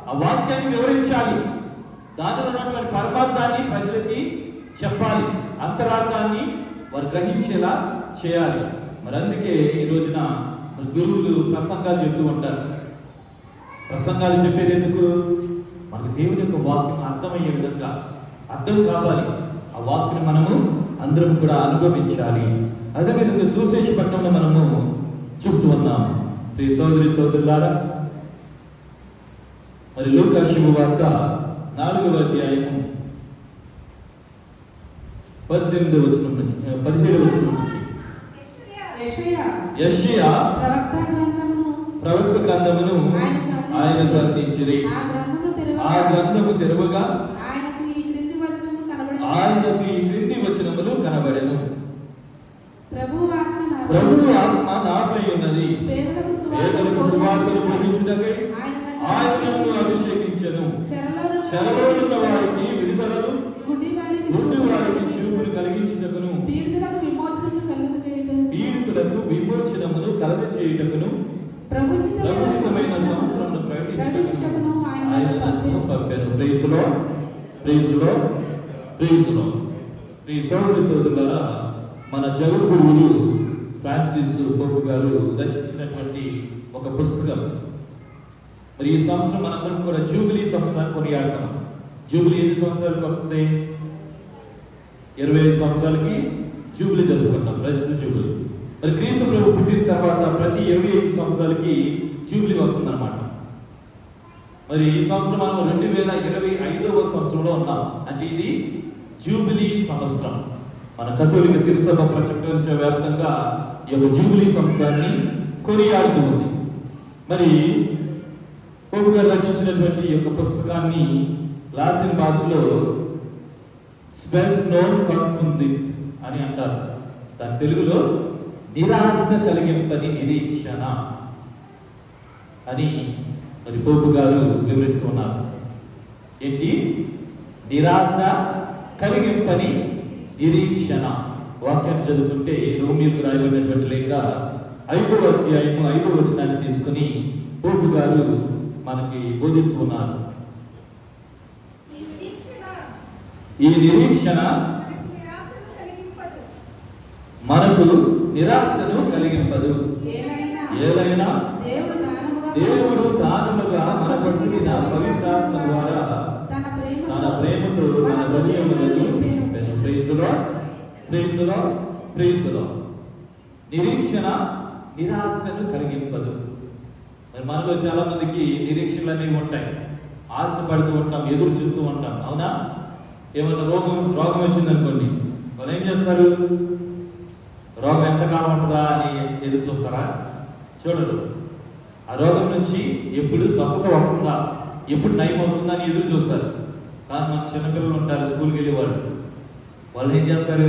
ఆ వాక్యాన్ని వివరించాలి, దానిలో ఉన్నటువంటి పరమార్థాన్ని ప్రజలకి చెప్పాలి, అంతరార్థాన్ని వారు గ్రహించేలా చేయాలి. మరి అందుకే ఈ రోజున గురువులు ప్రసంగాలు చెప్తూ ఉంటారు. ప్రసంగాలు చెప్పేది ఎందుకు? మనకు దేవుని యొక్క వాక్యం అర్థమయ్యే విధంగా అర్థం కావాలి. ఆ వాక్యం మనము అందరం కూడా అనుభవించాలి. అదేవిధంగా సుశేష పట్టణంలో మనము చూస్తూ ఉన్నాం. ప్రియ సోదరి సోదరులారా, మరి లూకా శుభవార్త 4వ అధ్యాయము 17వ వచనం నుంచి యెషయా ప్రవక్త గ్రంథమును ఆయనకు అందించిరి. ఆ గ్రంథము తెరవగా ఆయనకు ఈ క్రింది వచనములు కనబడెను. ప్రభువు ఆత్మ నాపై ఉన్నది, పేదలకు సువార్తను బోధించుటకై ఆయనను అభిషేకించెను. చెరలో ఉన్న వారికి విడుదలను, గుడ్డి వారికి చూపును కలిగించుటకును, పీడితులకు విమోచనమును కలుగజేయుటకును, ప్రభుత్వమైన సంవత్సరమును ప్రకటించుటకును ఆయనను పంపెను. Praise the lord, praise the lord, praise the Lord. ఈ సోదరి సోదరులారా, మన జగత్ గురువులు ఫ్రాన్సిస్ పోప్ గారు రచించినటువంటి ఒక పుస్తకం. మరి ఈ సంవత్సరం మనందరం కూడా జూబిలీ సంవత్సరాన్ని కొనియాడుతున్నాం. జూబిలీ ఎన్ని సంవత్సరాలకు వస్తుంది? 25 సంవత్సరాలకి జూబిలీ జరుపుకుంటాం, రజత జూబిలీ. మరి క్రీస్తు ప్రభు పుట్టిన తర్వాత ప్రతి 25 సంవత్సరాలకి జూబ్లీ వస్తుందన్నమాట. మరి ఈ సంవత్సరం మనం 2025వ సంవత్సరంలో ఉన్నాం. అంటే ఇది జూబిలీ సంవత్సరం. మన కథోలిక తిరుసభ ప్రపంచ వ్యాప్తంగా ఈ యొక్క జూబిలీ సంవత్సరాన్ని కొనియాడుతూ ఉంది. మరి పోపు గారు రచించినటువంటి ఈ యొక్క పుస్తకాన్ని లాటిన్ భాషలో స్పెస్ నోన్ కన్ఫుండిట్ అని అంటారు. దాని తెలుగులో నిరాశ కలిగింపని నిరీక్షణ అని మరి పోపు గారు వివరిస్తూ ఉన్నారు. ఏంటి? నిరాశ కలిగింపని నిరీక్షణ. వాక్యం చదువుకుంటే రోమీయులకు రాయబడినటువంటి లేఖ 5వ అధ్యాయము 5వ వచనాన్ని తీసుకుని పోపు గారు మనకి బోధిస్తూ ఉన్నారు. ఈ నిరీక్షణ మనకు నిరాశను కలిగింపదు. ఏలైనా దేవుడు దానముగా మన కొసగిన పవిత్రాత్మ ద్వారా తన ప్రేమతో మన హృదయములను నింపెను. Praise the lord, praise the lord, praise the lord. నిరీక్షణ నిరాశను కలిగింపదు. మరి మనలో చాలా మందికి నిరీక్షణలు అనేవి ఉంటాయి. ఆశపడుతూ ఉంటాం, ఎదురు చూస్తూ ఉంటాం. అవునా? ఏమన్నా రోగం వచ్చిందనుకోండి, వాళ్ళు ఏం చేస్తారు? రోగం ఎంతకాలం ఉంటుందా అని ఎదురు చూస్తారా? చూడరు. ఆ రోగం నుంచి ఎప్పుడు స్వస్థత వస్తుందా, ఎప్పుడు నయం అవుతుందా అని ఎదురు చూస్తారు. కానీ మన చిన్నపిల్లలు ఉంటారు, స్కూల్కి వెళ్ళేవాళ్ళు. వాళ్ళు ఏం చేస్తారు?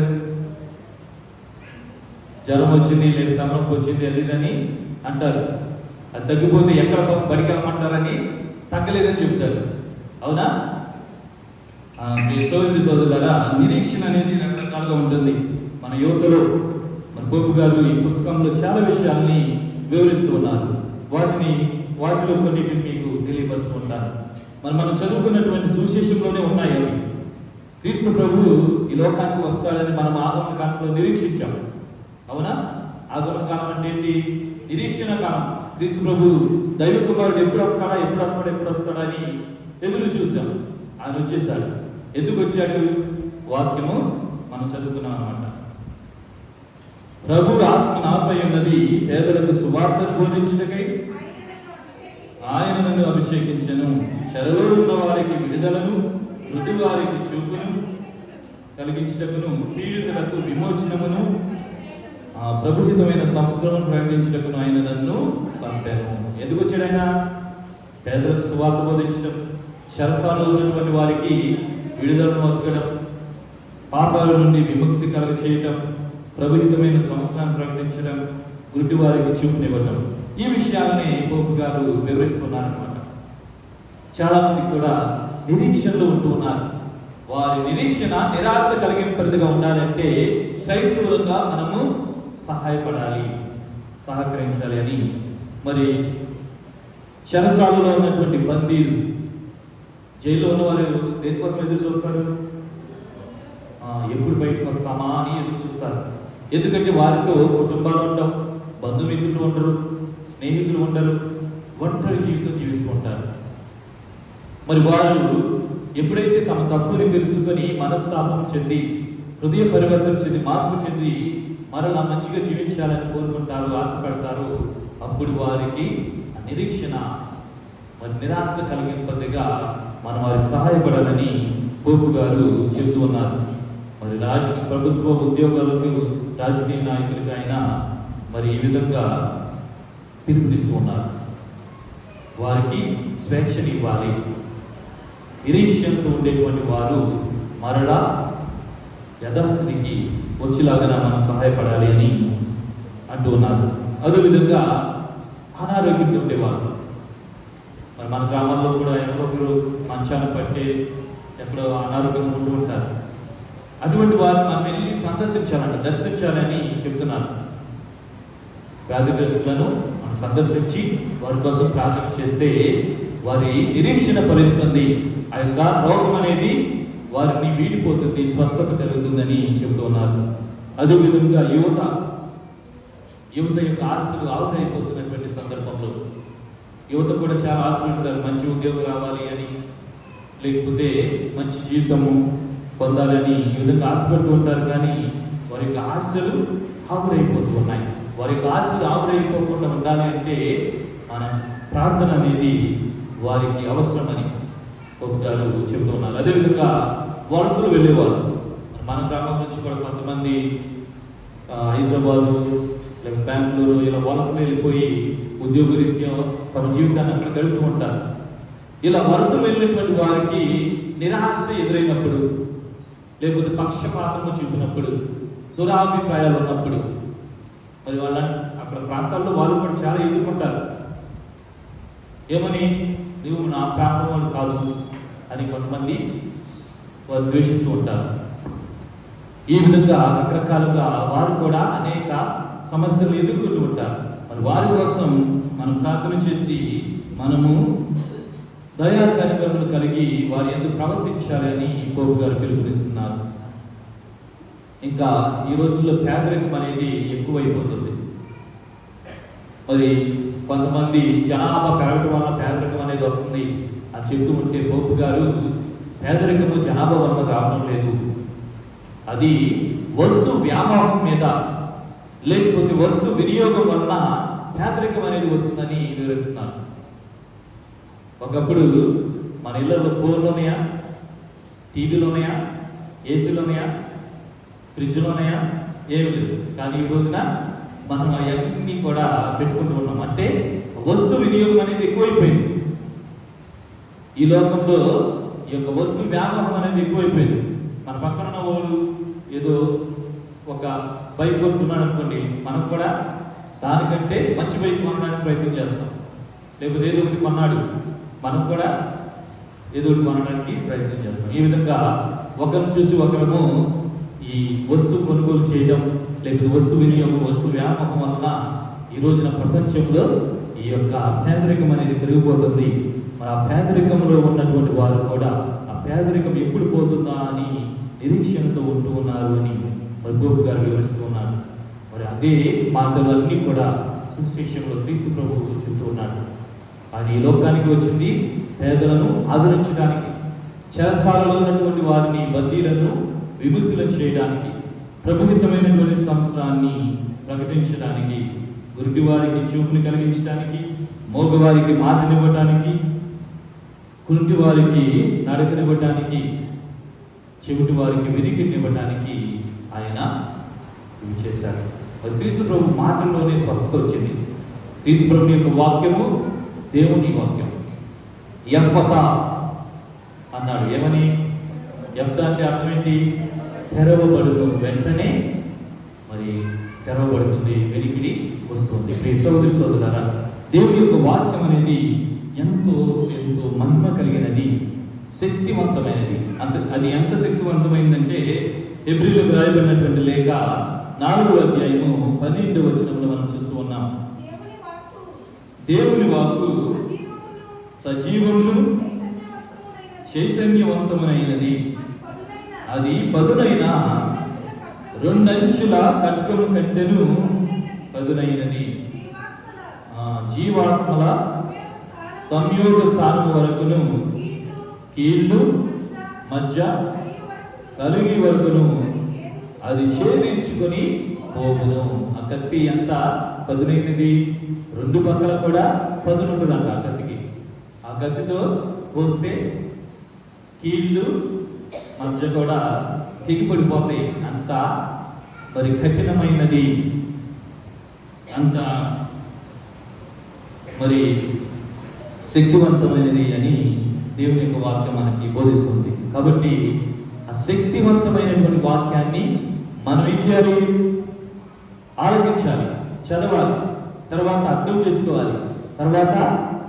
జ్వరం వచ్చింది, లేదు తమనొప్పి వచ్చింది, అది అని అంటారు. అది తగ్గిపోతే ఎక్కడ బడికి వెళ్ళమంటారని తగ్గలేదని చెప్తారు. అవునా? సోదరి సోదరులారా, నిరీక్షణ అనేది రకరకాలుగా ఉంటుంది మన యువతలో. మన పోపు గారు ఈ పుస్తకంలో చాలా విషయాల్ని వివరిస్తూ ఉన్నారు. వాటిలో కొన్నిటిని మీకు తెలియపరుస్తూ ఉంటారు. మనం చదువుకున్నటువంటి సువిశేషంలోనే ఉన్నాయి అవి. క్రీస్తు ప్రభువు ఈ లోకానికి వస్తాడని మనం ఆగమన కాలంలో నిరీక్షించాం. అవునా? ఆగమన కాలం అంటే ఏంటి? నిరీక్షణ కాలం. క్రీస్తు ప్రభు దైవ కుమారుడు ఎప్పుడు వస్తాడా అని ఎదురు చూసాం. ఆయన వచ్చేసాడు. ఎందుకు వచ్చాడు? వాక్యము మనం చదువుకున్నాం అన్నమాట. ప్రభు ఆత్మ నాపై ఉన్నది, పేదలకు సువార్తను బోధించుటకై ఆయన నన్ను అభిషేకించెను. చెరలో ఉన్న వారికి విడుదలను, మృదు వారికి చూపును కలిగించుటకును, పీడితులకు విమోచనమును, ప్రభుహితమైన సంవత్సరం ప్రకటించుటకును ఆయన నన్ను పంపాను. ఎందుకు వచ్చాడు ఆయన? పేదలకు సువార్త బోధించడం, చెరసాలలో ఉన్నటువంటి వారికి విడుదలను వసకడం, పాపాల నుండి విముక్తి కలుగ చేయటం, ప్రభుహితమైన సంవత్సరాన్ని ప్రకటించడం, గుడ్డి వారికి చూపునివ్వటం. ఈ విషయాలని పోపు గారు వివరిస్తున్నారన్నమాట. చాలా మంది కూడా నిరీక్షణలో ఉంటూ ఉన్నారు. వారి నిరీక్షణ నిరాశ కలిగింపరిదిగా ఉండాలంటే క్రైస్తవులుగా మనము సహాయపడాలి, సహకరించాలి అని. మరి చెరసాలలో ఉన్నటువంటి బందీలు, జైల్లో ఉన్నవారు దేనికోసం ఎదురు చూస్తారు? ఎప్పుడు బయటకు వస్తామా అని ఎదురు చూస్తారు. ఎందుకంటే వారితో కుటుంబాలు ఉండవు, బంధుమిత్రులు ఉండరు, స్నేహితులు ఉండరు, ఒంటరి జీవితం జీవిస్తూ ఉంటారు. మరి వారు ఎప్పుడైతే తమ తప్పుని తెలుసుకొని మనస్తాపం చెంది, హృదయ పరివర్తన చెంది, మార్పు చెంది మరలా మంచిగా జీవించాలని కోరుకుంటారు, ఆశపడతారు, అప్పుడు వారికి నిరీక్షణ మరి నిరాశ కలిగింపదిగా మనం వారికి సహాయపడాలని పోపు గారు చెబుతూ ఉన్నారు. మరి ప్రభుత్వ ఉద్యోగాలకు, రాజకీయ నాయకులకు ఆయన మరి ఈ విధంగా పిలుపునిస్తూ ఉన్నారు. వారికి స్వేచ్ఛని ఇవ్వాలి. నిరీక్షణతో ఉండేటువంటి వారు మరలా యథాస్థితికి వచ్చేలాగా మనం సహాయపడాలి అని అంటూ ఉన్నారు. అదేవిధంగా అనారోగ్యంతో ఉండేవారు, మరి మన గ్రామాల్లో కూడా ఎవరొకరు మంచాన పట్టే ఎక్కడో అనారోగ్యంతో ఉంటూ ఉంటారు. అటువంటి వారిని మనం వెళ్ళి సందర్శించాలంట, దర్శించాలని చెప్తున్నారు. వ్యాధిగ్రస్తులను మనం సందర్శించి వారి కోసం ప్రార్థన చేస్తే వారి నిరీక్షణ ఫలిస్తుంది. ఆ యొక్క రోగం అనేది వారిని వీడిపోతుంది, స్వస్థత కలుగుతుందని చెబుతున్నారు. అదేవిధంగా యువత యొక్క ఆశలు ఆవిరైపోతున్నటువంటి సందర్భంలో యువత కూడా చాలా ఆశలు ఉంటారు. మంచి ఉద్యోగం రావాలి అని, లేకపోతే మంచి జీవితము పొందాలని ఈ విధంగా ఆశపడుతూ ఉంటారు. కానీ వారి యొక్క ఆశలు ఆవిరైపోతూ ఉన్నాయి. వారి యొక్క ఆశలు ఆవిరైపోకుండా ఉండాలి అంటే మన ప్రార్థన అనేది వారికి అవసరమని గారు చెబుతున్నారు. అదేవిధంగా వలసలు వెళ్ళేవారు. మన గ్రామం నుంచి కూడా కొంతమంది హైదరాబాదు లేక బెంగళూరు ఇలా వలసలు వెళ్ళిపోయి ఉద్యోగరీత్యా తమ జీవితాన్ని అక్కడ గడుపుతూ ఉంటారు. ఇలా వలసలు వెళ్ళినటువంటి వారికి నిరాశ ఎదురైనప్పుడు, లేకపోతే పక్షపాతము చూపినప్పుడు, దురాభిప్రాయాలు ఉన్నప్పుడు, మరి వాళ్ళ అక్కడ ప్రాంతాల్లో వాళ్ళు కూడా చాలా ఎదుర్కొంటారు. ఏమని, నువ్వు నా ప్రాంతం వాళ్ళు కాదు అని కొంతమంది వారు ద్వేషిస్తూ ఉంటారు. ఈ విధంగా రకరకాలుగా వారు కూడా అనేక సమస్యలు ఎదుర్కొంటూ ఉంటారు. మరి వారి కోసం మనం ప్రార్థన చేసి మనము దయా కార్యక్రమాలు కలిగి వారి ఎందుకు ప్రవర్తించాలి అని పోపు గారు పిలుపునిస్తున్నారు. ఇంకా ఈ రోజుల్లో పేదరికం అనేది ఎక్కువైపోతుంది. మరి కొంతమంది జనాభా పెరగటం వల్ల పేదరికం అనేది వస్తుంది అని చెప్తూ ఉంటే పోపు గారు పేదరికము జనాభా వల్ల రావడం లేదు, అది వస్తు వ్యామోహం మీద లేకపోతే వస్తు వినియోగం వలన పేదరికం అనేది వస్తుందని వివరిస్తున్నారు. ఒకప్పుడు మన ఇళ్లలో ఫోన్లు ఉన్నాయా, టీవీలు ఉన్నాయా, ఏసీలు ఉన్నాయా, ఫ్రిడ్జ్లు ఉన్నాయా? ఏమి లేదు. కానీ ఈ రోజున మనం అవన్నీ కూడా పెట్టుకుంటూ ఉన్నాం. అంటే వస్తు వినియోగం అనేది ఎక్కువైపోయింది. ఈ లోకంలో ఈ యొక్క వస్తు వ్యామోహం అనేది ఎక్కువైపోయింది. మన పక్కన ఉన్న వాళ్ళు ఏదో ఒక బైక్ కొనుక్కున్నాడు అనుకోండి, మనం కూడా దానికంటే మంచి బైక్ కొనడానికి ప్రయత్నం చేస్తాం. లేకపోతే ఏదో ఒకటి కొన్నాడు, మనం కూడా ఏదో ఒకటి కొనడానికి ప్రయత్నం చేస్తాం. ఈ విధంగా ఒకరిని చూసి ఒకరము ఈ వస్తువు కొనుగోలు చేయడం, లేకపోతే వస్తు వినియోగం, వస్తు వ్యామోహం వలన ఈ రోజున ప్రపంచంలో ఈ యొక్క పేదరికం అనేది పెరిగిపోతుంది. మరి ఆ పేదరికంలో ఉన్నటువంటి వారు కూడా ఆ పేదరికం ఎప్పుడు పోతుందా అని నిరీక్షణతో ఉంటూ ఉన్నారు అని మరి పోపు గారు వివరిస్తూ ఉన్నారు. మరి అదే మాటలు అన్నీ కూడా సువిశేషంలో క్రీస్తు ప్రభువు చెప్తూ ఉన్నాడు. ఆయన ఈ లోకానికి వచ్చింది పేదలను ఆదరించడానికి, చెరసాలలో ఉన్నటువంటి వారిని, బందీలను విముక్తులను చేయడానికి, ప్రభుత్వమైనటువంటి సంవత్సరాన్ని ప్రకటించడానికి, గురుడి వారికి చూపుని కలిగించడానికి, మోగవారికి మాటనివ్వటానికి, కుంటి వారికి నడకనివ్వటానికి, చెవిటి వారికి వినికినివ్వటానికి ఆయన ఇవి చేశారు. మరి క్రీస్తు ప్రభు మాటల్లోనే స్వస్థత వచ్చింది. క్రీస్తు ప్రభు యొక్క వాక్యము దేవుని వాక్యం. యఫ్ఫతా అన్నాడు. ఏమని? యఫ్తా అంటే అర్థం ఏంటి? తెరవబడును. వెంటనే మరి తెరవబడుతుంది, వెనికిడి వస్తుంది. ప్రియ సోదరి సోదరులారా, దేవుని యొక్క వాక్యం అనేది ఎంతో ఎంతో మహిమ కలిగినది, శక్తివంతమైనది. అది ఎంత శక్తివంతమైందంటే హెబ్రీయులకు రాయబడినటువంటి లేఖ 4వ అధ్యాయము 12వ వచనంలో మనం చూస్తూ ఉన్నాం. దేవుని వాక్కు సజీవమును చైతన్యవంతమైనది, అది పదునైన 2 అంచుల ఖడ్గము కంటెను పదునైనది, జీవాత్మల సంయోగ స్థానం వరకును, కీళ్ళు మధ్య కలిగి వరకును అది ఛేదించుకొని పోగును. ఆ కత్తి ఎంత పదునైనది, 2 పక్కల కూడా పదునుంటుందంట ఆ కత్తికి. ఆ కత్తితో కోస్తే కీళ్ళు మధ్య కూడా తెగిపడిపోతాయి. అంత మరి కఠినమైనది, అంత మరి శక్తివంతమైనది అని దేవుని యొక్క వాక్యం మనకి బోధిస్తుంది. కాబట్టి ఆ శక్తివంతమైనటువంటి వాక్యాన్ని మనం ఏం చేయాలి? ఆలోచించాలి, చదవాలి, తర్వాత అర్థం చేసుకోవాలి, తర్వాత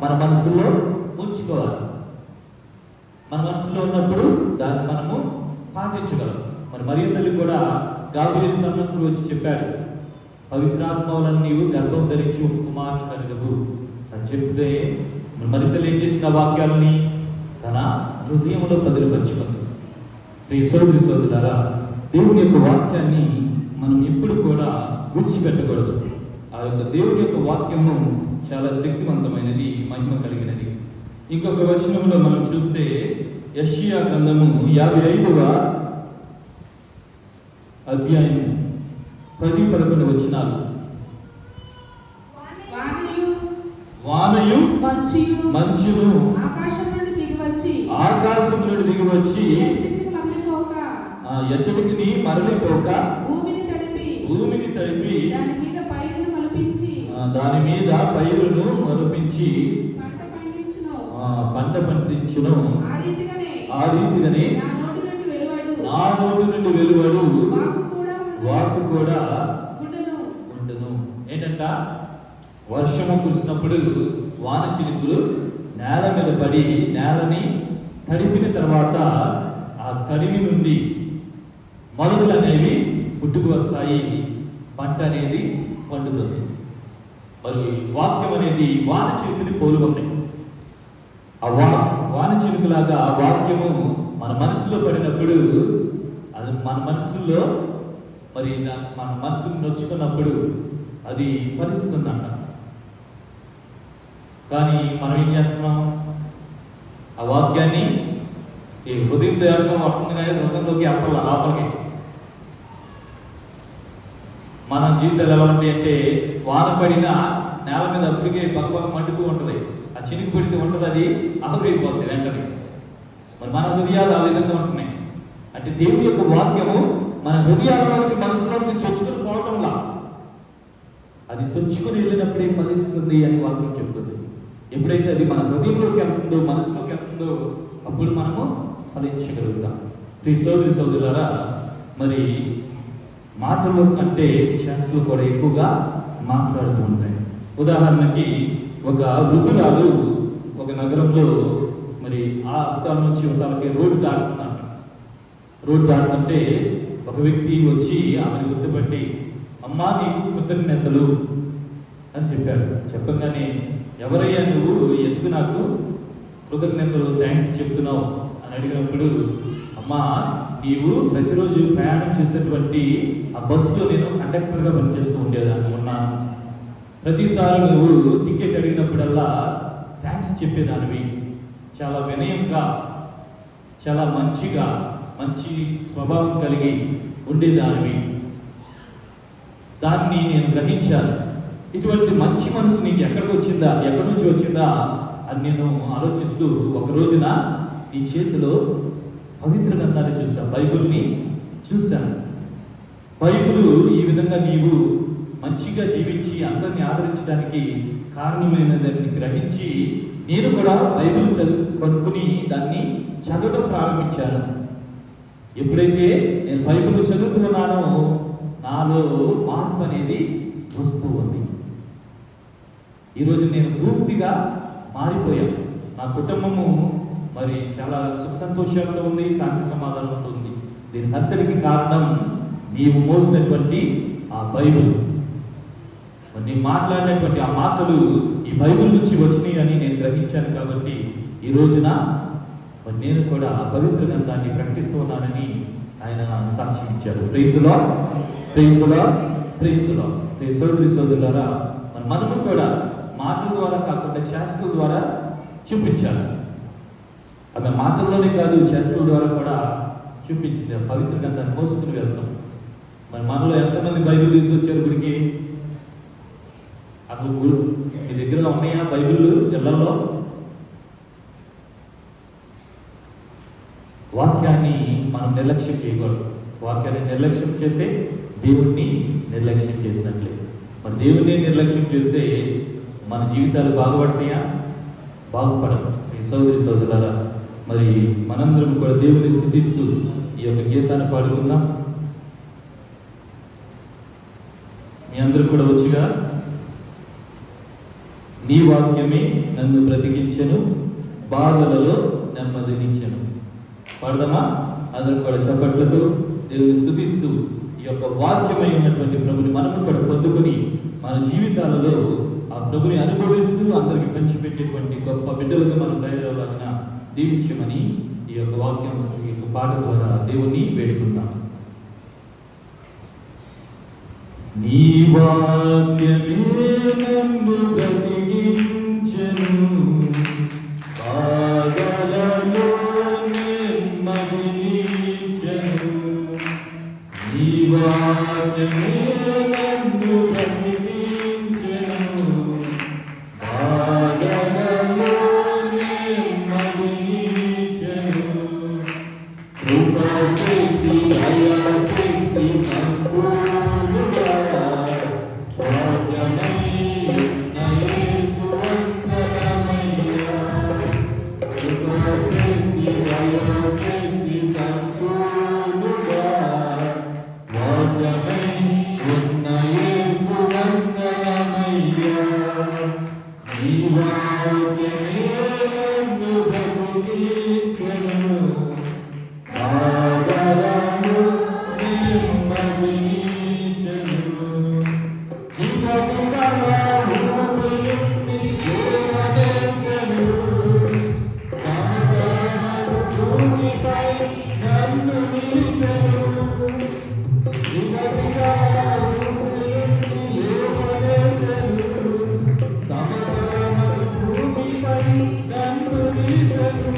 మన మనసులో ఉంచుకోవాలి. మన మనసులో ఉన్నప్పుడు దాన్ని మనము పాటించగలం. మరి మరియ తల్లి కూడా గాబ్రియేలు సన్నిధిలో వచ్చి చెప్పాడు, పవిత్రాత్మ వలన నీవు గర్భం ధరించి ఒక కుమారుని కలుగవు అని చెప్తే మరి తల్లి ఏం చేసిన వాక్యాలని తన హృదయంలో భద్రపరుచుకుంది. ప్రియ సోదరి సోదరులారా, దేవుని యొక్క వాక్యాన్ని మనం ఎప్పుడు కూడా విడిచిపెట్టకూడదు. ఆ యొక్క దేవుని యొక్క వాక్యము చాలా శక్తివంతమైనది, మహిమ కలిగినది. ఇంకొక వచనంలో మనం చూస్తే యెషయా గ్రంథము 55వ అధ్యాయం 10-11 వచనాలు. వానయు మంచును ఆకాశం నుండి దిగి వచ్చి ఎచ్చటికి మరలిపోక భూమిని తడిపి దాని మీద పైరును మొలిపించి పంట పండించును. ఆ రీతిగానే నా నోటి నుండి వెలువడు వాక్కు కూడా ఉండును. ఏంటంట? వర్షము కురిసినప్పుడు వాన చినుకులు నేల మీద పడి నేలని తడిపిన తర్వాత ఆ తడిమి నుండి మొలకలు అనేవి పుట్టుకు వస్తాయి, పంట అనేది పండుతుంది. మరి వాక్యం అనేది వాన చినుకుని పోలి ఉన్నాయి. ఆ వాన చినుకులాగా ఆ వాక్యము మన మనసులో పడినప్పుడు అది మన మనసులో మరి మన మనసును నొచ్చుకున్నప్పుడు అది ఫలిస్తుందంట. కానీ మనం ఏం చేస్తున్నాం? ఆ వాక్యాన్ని ఈ హృదయం దేవగా వస్తుంది కానీ హృదయంలోకి అంతలా లోపలికి. మన జీవితాలు ఎలా ఉంటాయి అంటే, వాన పడిన నేల మీద అప్పటికే పక్కపక్క మండుతూ ఉంటుంది. ఆ చినుకు పడితే ఉంటుంది, అది ఆవిరైపోతుంది వెంటనే. మరి మన హృదయాలు ఆ విధంగా ఉంటున్నాయి. అంటే దేవుని యొక్క వాక్యము మన హృదయాలలోకి మనసులోకి చొచ్చుకొని పోవటంలా, అది చొచ్చుకొని వెళ్ళినప్పుడే ఫలిస్తుంది అని వాక్యం చెప్తుంది. ఎప్పుడైతే అది మన హృదయంలోకి వెళ్తుందో, మనసులోకి వెళ్తుందో, అప్పుడు మనము ఫలించగలుగుతాం. సోదరి సోదరులారా, మరి మాటలు కంటే చేష్టలు కూడా ఎక్కువగా మాట్లాడుతూ ఉంటాయి. ఉదాహరణకి ఒక వృద్ధురాలు ఒక నగరంలో మరి ఆ ఉత్తరం నుంచి ఉత్తరానికి రోడ్డు దాటుతుంటే ఒక వ్యక్తి వచ్చి ఆమెను గుర్తుపట్టి, అమ్మా నీకు కృతజ్ఞతలు అని చెప్పాడు. చెప్పగానే, ఎవరయ్యా నువ్వు, ఎందుకు నాకు కృతజ్ఞతలు థ్యాంక్స్ చెప్తున్నావు అని అడిగినప్పుడు, అమ్మా నీవు ప్రతిరోజు ప్రయాణం చేసేటువంటి ఆ బస్సులో నేను కండక్టర్గా పనిచేస్తూ ఉన్నాను. ప్రతిసారి నువ్వు టికెట్ అడిగినప్పుడల్లా థ్యాంక్స్ చెప్పేదానివి. చాలా వినయంగా, చాలా మంచిగా, మంచి స్వభావం కలిగి ఉండేదానివి. దాన్ని నేను గ్రహించాను. ఇటువంటి మంచి మనసు నీకు ఎక్కడికి వచ్చిందా, ఎక్కడి నుంచి వచ్చిందా అని నేను ఆలోచిస్తూ ఒక రోజున నీ చేతిలో పవిత్ర గ్రంథాన్ని చూశాను, బైబిల్ని చూశాను. బైబిల్ ఈ విధంగా నీవు మంచిగా జీవించి అందరిని ఆదరించడానికి కారణమైనదని గ్రహించి నేను కూడా బైబిల్ కొనుక్కుని దాన్ని చదవడం ప్రారంభించాను. ఎప్పుడైతే నేను బైబిల్ చదువుతున్నానో నాలో మార్పు అనేది వస్తూ ఉంది. ఈరోజు నేను పూర్తిగా మారిపోయాను. నా కుటుంబము మరి చాలా సుఖ సంతోషాలతో ఉంది, శాంతి సమాధానంతో ఉంది. దీనికి అంతటికి కారణం నీవు మోసినటువంటి ఆ బైబిల్. నీ మాట్లాడినటువంటి ఆ మాటలు ఈ బైబిల్ నుంచి వచ్చినాయి అని నేను గ్రహించాను. కాబట్టి ఈ రోజున నేను కూడా ఆ పవిత్ర గ్రంథాన్ని ప్రకటిస్తూ ఉన్నానని ఆయన సాక్ష్యం ఇచ్చారు. Praise Lord, praise Lord, praise Lord. సోదరి సోదరులారా, మనము కూడా మాటల ద్వారా కాకుండా చేష్టల ద్వారా చూపించాలి. ఆమె మాటల్లోనే కాదు, చేష్టల ద్వారా కూడా చూపించింది. ఆ పవిత్ర గ్రంథాన్ని మోసుకుని వెళ్తాం. మరి మనలో ఎంతమంది బైబిల్ తీసుకొచ్చారు గుడికి? అసలు మీ దగ్గర ఉన్నాయా బైబిల్ ఇళ్లలో? వాక్యాన్ని మనం నిర్లక్ష్యం చేయకూడదు. వాక్యాన్ని నిర్లక్ష్యం చేస్తే దేవుణ్ణి నిర్లక్ష్యం చేసినట్లే. మరి దేవుణ్ణి నిర్లక్ష్యం చేస్తే మన జీవితాలు బాగుపడతాయా? బాగుపడవు. సోదరి సోదరులారా, మరి మనందరం కూడా దేవుని స్తుతిస్తూ ఈ యొక్క గీతాన్ని పాడుకుందాం. మీ అందరూ కూడా వచ్చిగా, నీ వాక్యమే నన్ను బ్రతికించెను, బాధలలో నెమ్మదినిచ్చెను. పాడదామా? అందరం కూడా చప్పట్లతో దేవుని స్తుతిస్తూ ఈ యొక్క వాక్యమై ఉన్నటువంటి ప్రభుని మనము కూడా పొందుకొని మన జీవితాలలో ఆ ప్రభుని అనుభవిస్తూ అందరికి పంచిపెట్టేటువంటి గొప్ప బిడ్డలుగా మనం తయారవ్వాలన్నా దీవించమని ఈ యొక్క వాక్యం, ఈ యొక్క పాట ద్వారా దేవుని వేడుకుందాం. నీ వాక్యమే నన్ను బ్రతికించెను, బాధలలో నెమ్మదినిచ్చెను. నీ వాక్యమే నన్ను బ్రతికించెను, బాధలలో కృపాశక్తి దయాశక్తి సంపూర్ణుడా భాగ్యమై ఉన్న యేసు వందనమయ్యా. కృపాశక్తి దయాశక్తి సంపూర్ణుడా భాగ్యమై ఉన్న యేసు వందనమయ్యా. నీ వాక్యమే నన్ను బ్రతికించెను, ఆదరణను నెమ్మదినిచ్చెను. చీకటి ఊపి నుండి లేవనెత్తెను, సమాధానపు భూమిపై నన్ను నిలిపెను. చీకటి ఊపి నుండి లేవనెత్తెను, సమాధానపు భూమిపై నన్ను నిలిపెను.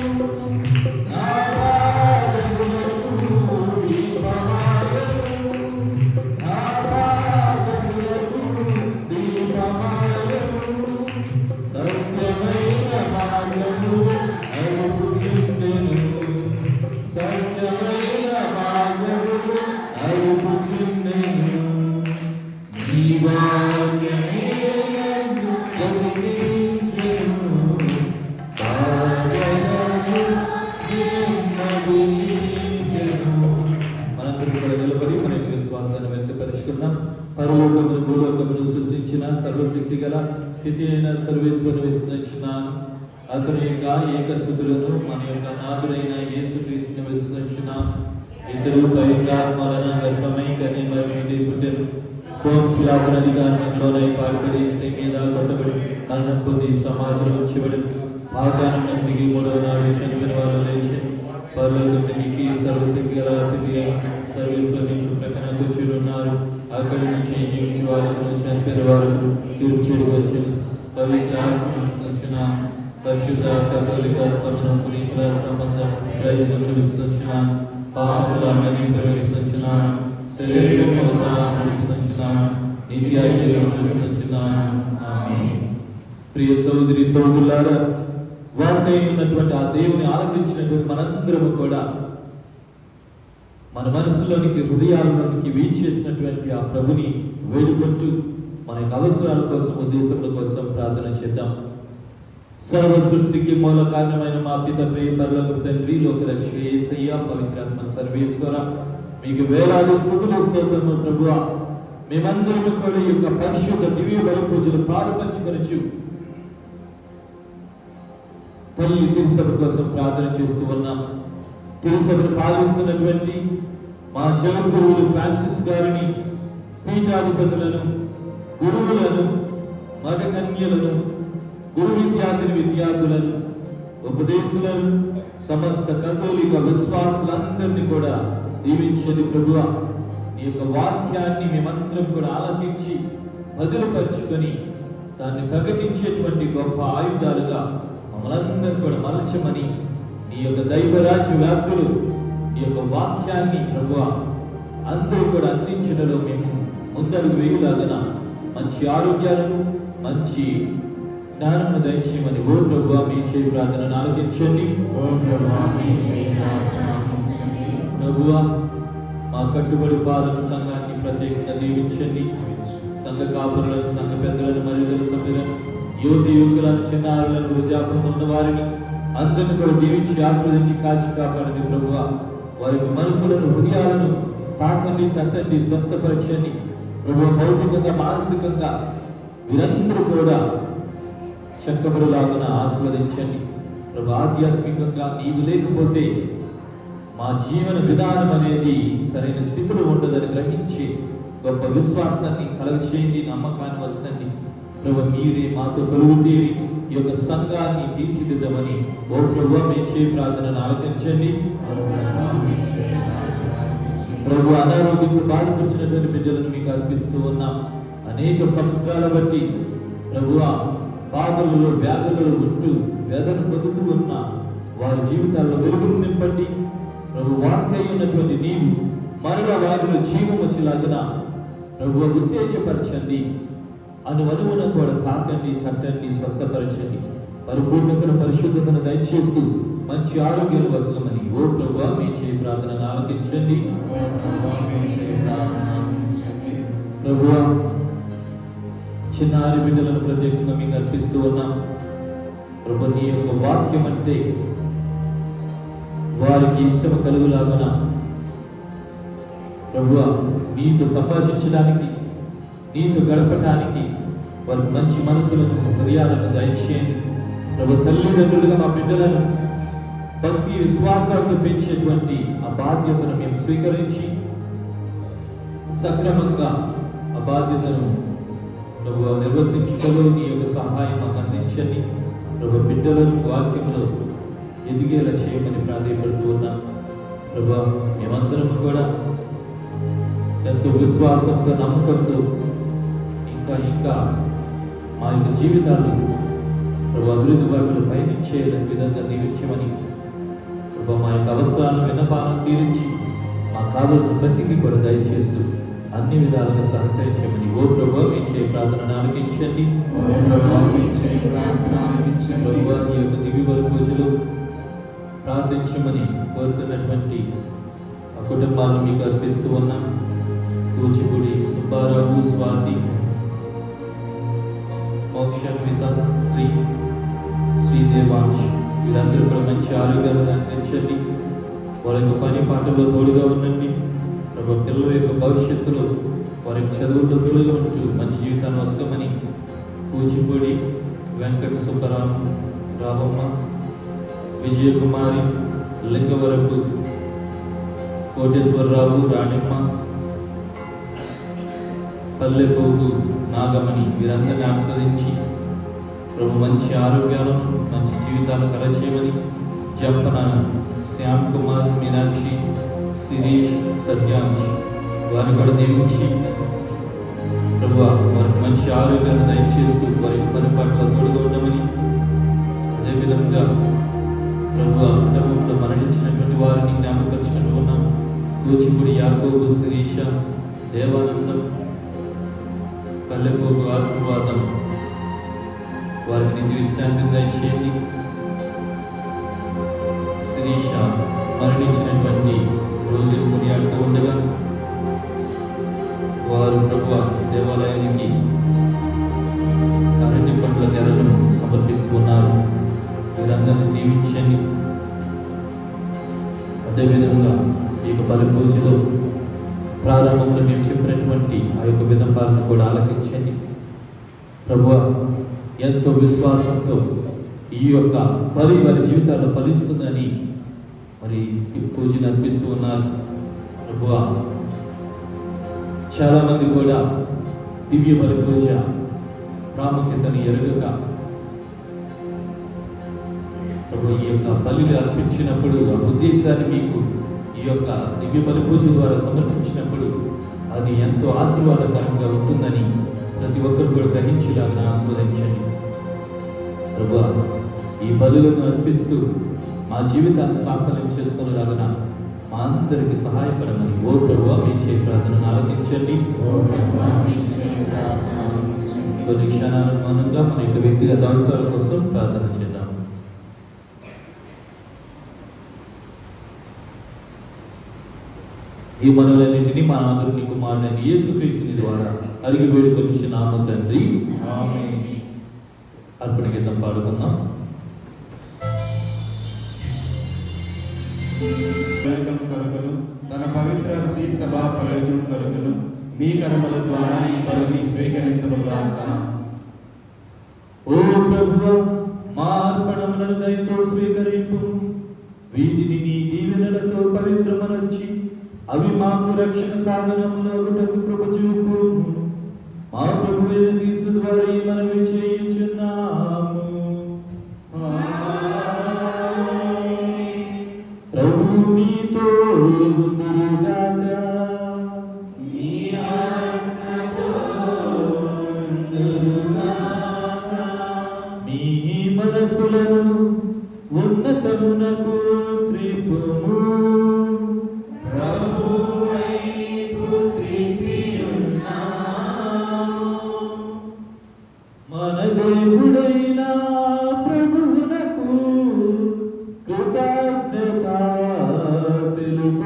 పరలోకమును భూలోకమును సృష్టించిన సర్వశక్తి గల స్థితి అయిన సర్వేశ్వరుని విశ్వసించున్నాను. అతని యొక్క ఏకసుతులను మన యొక్క నాథుడైన యేసుక్రీస్తుని విశ్వసించున్నాను. ఇద్దరు పవిత్రాత్మలన గర్భమై కన్య మరి నుండి పుట్టెను. కోంశిలాపన అధికారంలోనై పాల్పడి స్త్రీ మీద కొట్టబడి మరణం పొంది సమాధిలో ఉంచబడి పాతాళం నుండి మూడవ నాడు చనిపోయిన వాళ్ళు లేచి పరలోకానికి సర్వశక్తి గల స్థితి అయిన సర్వేశ్వరుని ప్రక్కన కూర్చుని ఉన్నారు. అక్కడి నుంచి జీవించి వారికి చనిపోయిన వారికి తీర్చేడు వచ్చి పవిత్ర పరిశుద్ధ కథోలిక సమనం పునీతుల సంబంధం రైతులను విశ్వసించినాను. పాపములన్నీ విశ్వసించినాను. ప్రియ సహోదరి సహోదరులారా, వారికై ఉన్నటువంటి ఆ దేవుని ఆలకించినటువంటి మనందరము కూడా మన మనసులోనికి హృదయాలలోనికి వీచేసినటువంటి ఆ ప్రభుని వేడుకుంటూ మన యొక్క అవసరాల కోసం ఉద్దేశముల కోసం ప్రార్థన చేద్దాం. సర్వ సృష్టికి మూల కారణమైన మా పిత ప్రియ పరలోకపు తండ్రి, లోక రక్షక యేసయ్య, పవిత్రాత్మ సర్వేశ్వర, మీకు వేలాది స్తుతులు స్తోత్రములు ప్రభువా. మేమందరము కూడా ఈ యొక్క పరిశుద్ధ దివ్య బలి పూజలు పాలుపంచుకొనొచ్చు తల్లి తిరుసభ కోసం ప్రార్థన చేస్తూ ఉన్నాం. తిరుసభను పాలిస్తున్నటువంటి మా జగద్గురువులు ఫ్రాన్సిస్ గారిని, పీఠాధిపతులను, గురువులను, మత కన్యలను, గురు విద్యార్థులను, ఉపదేశులను, సమస్త కథోలిక విశ్వాసులందరినీ కూడా దీవించేది ప్రభువా. నీ యొక్క వాక్యాన్ని మేమందరం కూడా ఆలకించి బదులుపరుచుకొని దాన్ని ప్రకటించేటువంటి గొప్ప ఆయుధాలుగా మమ్మల్ందరూ కూడా మలచమని నీ యొక్క దైవరాజ్య వ్యాప్తులు నీ యొక్క వాక్యాన్ని ప్రభువా అందరూ కూడా అందించడంలో మేము ముందడుగు వేయులాగన మంచి ఆరోగ్యాలను, మంచి జ్ఞానమును దయచేయమని ఓ ప్రభువా మీ చేయి ప్రార్థనను ఆలకించండి. ప్రభువా మా కట్టుబడి పాలన సంఘాన్ని ప్రత్యేకంగా దీవించండి. సంఘ కాపురులను, సంఘ పెద్దలను, మర్యాదల సభ్యులను, యువతి యువకులను, చిన్నారులను, వృద్ధాప్యం ఉన్న వారిని అందరిని కూడా దీవించి ఆస్వాదించి కాచి కాపాడండి ప్రభువా. వారికి మనసులను, హృదయాలను తాకండి, తట్టండి, స్వస్థపరచండి ప్రభువా. భౌతికంగా, మానసికంగా వీరందరూ కూడా చక్కబడులాగున ఆస్వాదించండి ప్రభు. ఆధ్యాత్మికంగా నీవు లేకపోతే మా జీవన విధానం అనేది సరైన స్థితిలో ఉండదని గ్రహించి గొప్ప విశ్వాసాన్ని కలగచేయండి, నమ్మకాన్ని వస్తుంది ప్రభు. మీరే మాతో కలుగు తీరి ఈ యొక్క సంఘాన్ని తీర్చిదిద్దమని ఓ ప్రభు మీ చేయి ప్రార్థనను ఆలకించండి ప్రభు. అనారోగ్యంతో బాధపరిచినటువంటి బిడ్డలను మీకు అర్పిస్తూ ఉన్నాం. అనేక సంవత్సరాల బట్టి ప్రభువా బాధలలో, వ్యాధులలో ఉంటూ వేదన పొందుతూ ఉన్న వారి జీవితాల్లో వెలుగును నింపండి ప్రభు. వాకై ఉన్నటువంటి నీవు మరల వారిలో జీవం వచ్చేలాగున ప్రభు ఉత్తేజపరచండి. అనువనువున కూడా తాకండి, తట్టండి, స్వస్థపరచండి. పరిపూర్ణతను, పరిశుద్ధతను దయచేస్తూ మంచి ఆరోగ్యాలు వసలమని ఓ ప్రభు మీ చేయి ప్రార్థనను ఆలకించండి. ప్రభువా, చిన్నారి బిడ్డలను ప్రత్యేకంగా మీకు అర్పిస్తూ ఉన్నాం. ప్రభు, నీ యొక్క వాక్యం అంటే వారికి ఇష్టం కలుగులాగున ప్రభువా, నీతో సంభాషించడానికి, నీతో గడపడానికి వారికి మంచి మనసులను, మర్యాదలను దయచేయండి. ప్రభు, తల్లిదండ్రులుగా మా బిడ్డలను భక్తి విశ్వాసాలతో పెంచేటువంటి ఆ బాధ్యతను మేము స్వీకరించి సక్రమంగా ఆ బాధ్యతను ప్రభు నిర్వర్తించుటలో నీ యొక్క సహాయం మాకు అందించండి. ప్రభు, బిడ్డలను వాక్యములో ఎదిగేలా చేయమని ప్రాధాన్యపడుతూ ఉన్నాం. ప్రభు, మేమందరం కూడా ఎంతో విశ్వాసంతో, నమ్మకంతో ఇంకా ఇంకా మా యొక్క జీవితాలు ప్రభు అభివృద్ధి బాటలో పయనించే విధంగా దీవించమని ప్రభు, మా యొక్క అవసరాలను విన్నపాలను తీరించి మాకు కావలసిన ప్రతిదీ కూడా దయచేస్తూ అన్ని విధాలుగా సహకరించమని ఓ ప్రభు మీ చేయ ప్రార్థనను ఆలకించండి. ప్రభు, ఈ యొక్క దివ్య బలి పూజలు ప్రార్థించమని కోరుతున్నటువంటి ఆ కుటుంబాలను మీకు అర్పిస్తూ ఉన్నాం. కూచిపూడి సుబ్బారావు, స్వాతి, మోక్షమిత, శ్రీదేవాంశ్ వీరందరూ కూడా మంచి ఆరోగ్యాలను అందించండి. వారి యొక్క పని పాటల్లో తోడుగా ఉండండి. ప్రభు, పిల్లల యొక్క భవిష్యత్తులో వారికి చదువుల్లో తోడుగా ఉంటూ మంచి జీవితాన్ని వస్తామని కూచిపూడి వెంకట సుబ్బరాం, రామమ్మ, విజయకుమారి, లింగవరపు కోటేశ్వరరావు, రాణిమ్మ, పల్లెపోగు నాగమణి వీరందరినీ ఆస్వాదించి ప్రభు మంచి ఆరోగ్యాలను, మంచి జీవితాలను కలచేయమని జంపన శ్యామ్ కుమార్, మీనాక్షి, శిరీష్, సత్యాంశ్ వారిని కూడా దీవించి ప్రభు వారికి మంచి ఆరోగ్యాన్ని దయచేస్తూ వారి పని పట్ల తోడుగా ఉండమని, అదేవిధంగా ప్రభు కుటుంబంలో మరణించినటువంటి వారిని జ్ఞాపకపరుచుకుంటూ ఉన్నాం. కూచిపూడి యాకోబు, శిరీష, దేవానందం, పల్లెపోగు ఆశీర్వాదం వారికి నిత్య విశ్రాంతి దయచేయండి. శిరీష మరణించినటువంటి రోజులు కొనియాడుతూ ఉండగా వారు ప్రభు దేవాలయానికి అరటి పండ్ల తెరలను సమర్పిస్తూ ఉన్నారు. వీరందరినీ దీవించండి. అదేవిధంగా ఈ యొక్క బలి పూజలో ప్రారంభంలో మేము చెప్పినటువంటి ఆ యొక్క విన్నపాలను కూడా ఆలకించండి. ప్రభువా, ఎంతో విశ్వాసంతో ఈ యొక్క బలి వారి జీవితాల్లో ఫలిస్తుందని మరి పూజను అర్పిస్తూ ఉన్నారు. ప్రభువా, చాలా మంది కూడా దివ్య బలి పూజ ప్రాముఖ్యతను ఎరుగక ప్రభు ఈ యొక్క బలిని అర్పించినప్పుడు ఆ ఉద్దేశాన్ని మీకు ఈ యొక్క దివ్య బలి పూజ ద్వారా సమర్పించినప్పుడు అది ఎంతో ఆశీర్వాదకరంగా ఉంటుందని ప్రతి ఒక్కరు కూడా గ్రహించేలాగా ఆస్వాదించండి. ప్రభువా, ఈ బలులను అర్పిస్తూ మా జీవితాన్ని సాఫల్యం చేసుకునేలాగా మా అందరికి సహాయపడమని ఓ ప్రభువా మీ చేయ ప్రార్థనను ఆలకించండి. కొన్ని క్షణాల మౌనంగా మన యొక్క వ్యక్తిగత అవసరాల కోసం ప్రార్థన చేద్దాం. ఈ మనలన్నింటినీ మా ఆదరణి కుమారుడైన యేసుక్రీస్తుని ద్వారా అడిగి వేడుకొనిచున్నాము తండ్రి, ఆమేన్. అర్పణ గీతం పాడుకుందాం. ప్రయోజనం కొరకును తన పవిత్ర శ్రీ సభా ప్రయోజనం కొరకును మీ కర్మల ద్వారా ఈ బలిని స్వీకరించబడుగాక. ఓ ప్రభువా, మా అర్పణములను దయతో స్వీకరింపు. వీటిని నీ దీవెనలతో పవిత్రమనర్చి అవి మాకు రక్షణ సాధనములగుటకు కృప చూపు. మా ప్రభువైన క్రీస్తు ద్వారా ఈ మనవి చేయుచున్నాము. ప్రభువు మీతో ఉండుగాక. మీ ఆత్మతో ఉండుగాక. మీ మనసులను ఉన్నతమునకు త్రిపుము. మన దేవుడైన ప్రభువునకు కృతజ్ఞత తెలుపు.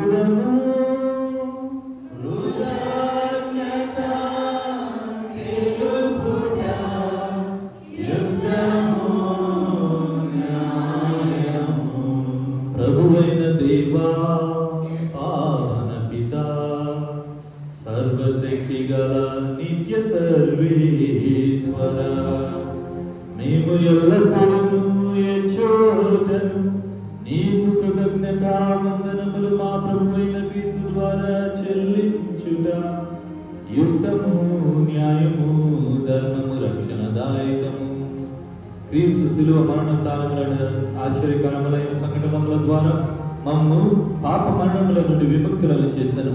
నిత్య సర్వేశ్వర మేము ఎల్లప్పుడూ ఎచ్చోటను నీకు కృతజ్ఞతా వందనములు మా ప్రభువైన క్రీస్తు ద్వారా చెల్లించుట యుక్తము, న్యాయము, ధర్మము, రక్షణదాయకము. క్రీస్తు శిలువ మరణోత్థానములను ఆశ్చర్యకరములైన సంఘటనల ద్వారా మమ్ము పాప మరణముల నుండి విముక్తులను చేసెను.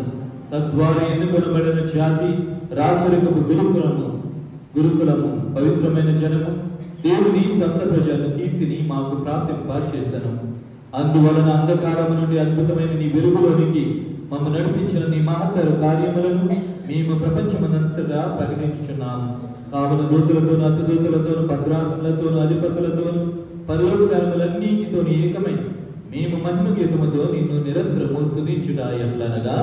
తద్వారా ఎన్నుకొనబడిన జాతి, రాచరికపు గురుకులము, పవిత్రమైన జనము, దేవుని సంత ప్రజలను కీర్తిని మాకు ప్రాప్తింప చేసెను. అందువలన అంధకారము నుండి అద్భుతమైన నీ వెలుగులోనికి మమ్ము నడిపించిన నీ మహత్తర కార్యములను మేము ప్రపంచమంతటా ప్రకటించుచున్నాము. కావున దూతలతోను, అతిదూతలతోను, భద్రాసులతోను, అధిపతులతోను, పరలోక ధర్మలన్నిటితోను ఏకమై మేము మహిమ గీతముతో నిన్ను నిరంతరము స్తుతించుట ఎట్లనగా,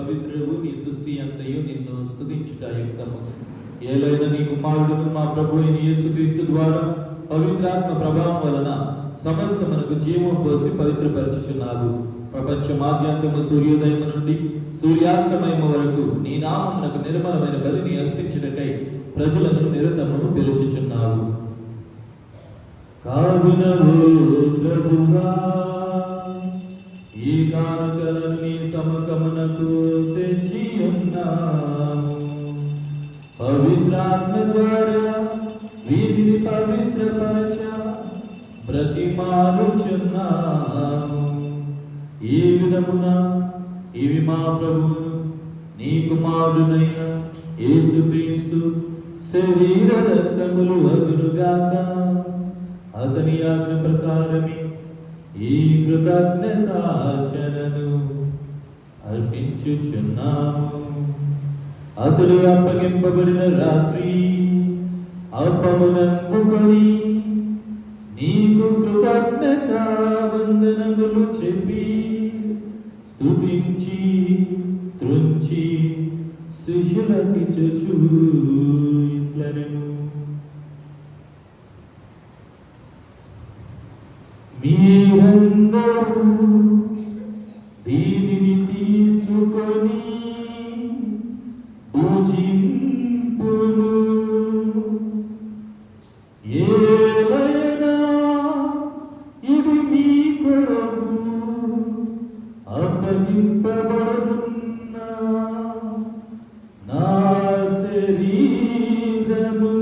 పవిత్రుడు, నీ సృష్టి అంతయు నిన్ను స్తుతించుట యుక్తము. ఏలైనా నీ కుమారుడును మా ప్రభు అయిన యేసుక్రీస్తు ద్వారా పవిత్రాత్మ ప్రభావం వలన సమస్తమునకు జీవం పోసి పవిత్రపరచుచున్నావు. ప్రపంచమాద్యంతము సూర్యోదయము నుండి సూర్యాస్తమయము వరకు నీ నామమునకు నిర్మలమైన బలిని అర్పించుటకై ప్రజలను నిరతము పిలుచుచున్నావు. కావున ప్రభువా, ఈ కానుకలను నీ సముఖమునకు తెచ్చి ఉన్నాము. పవిత్రాత్మ ద్వారా వీటిని పవిత్రపరచ బ్రతిమాలుచున్నాము. ఈ విధమున ఇవి మా ప్రభువును నీ కుమారుడైన యేసుక్రీస్తు శరీర రక్తములు అగునుగాక. అతని ఆజ్ఞ ప్రకారమే ఈ కృతజ్ఞతార్చనను అర్పించుచున్నాము. అతడు అప్పగింపబడిన రాత్రి అప్పమునందుకొని నీకు కృతజ్ఞతా వందనములు చెప్పి స్తుతించి త్రుంచి శిష్యులకిచ్చుచు ఇట్లనెను: మీరందరూ దీనిని తీసుకొని భుజింపుము. ఏలైనా ఇది మీ కొరకు అప్పగింపబడుతున్న నా శరీరము.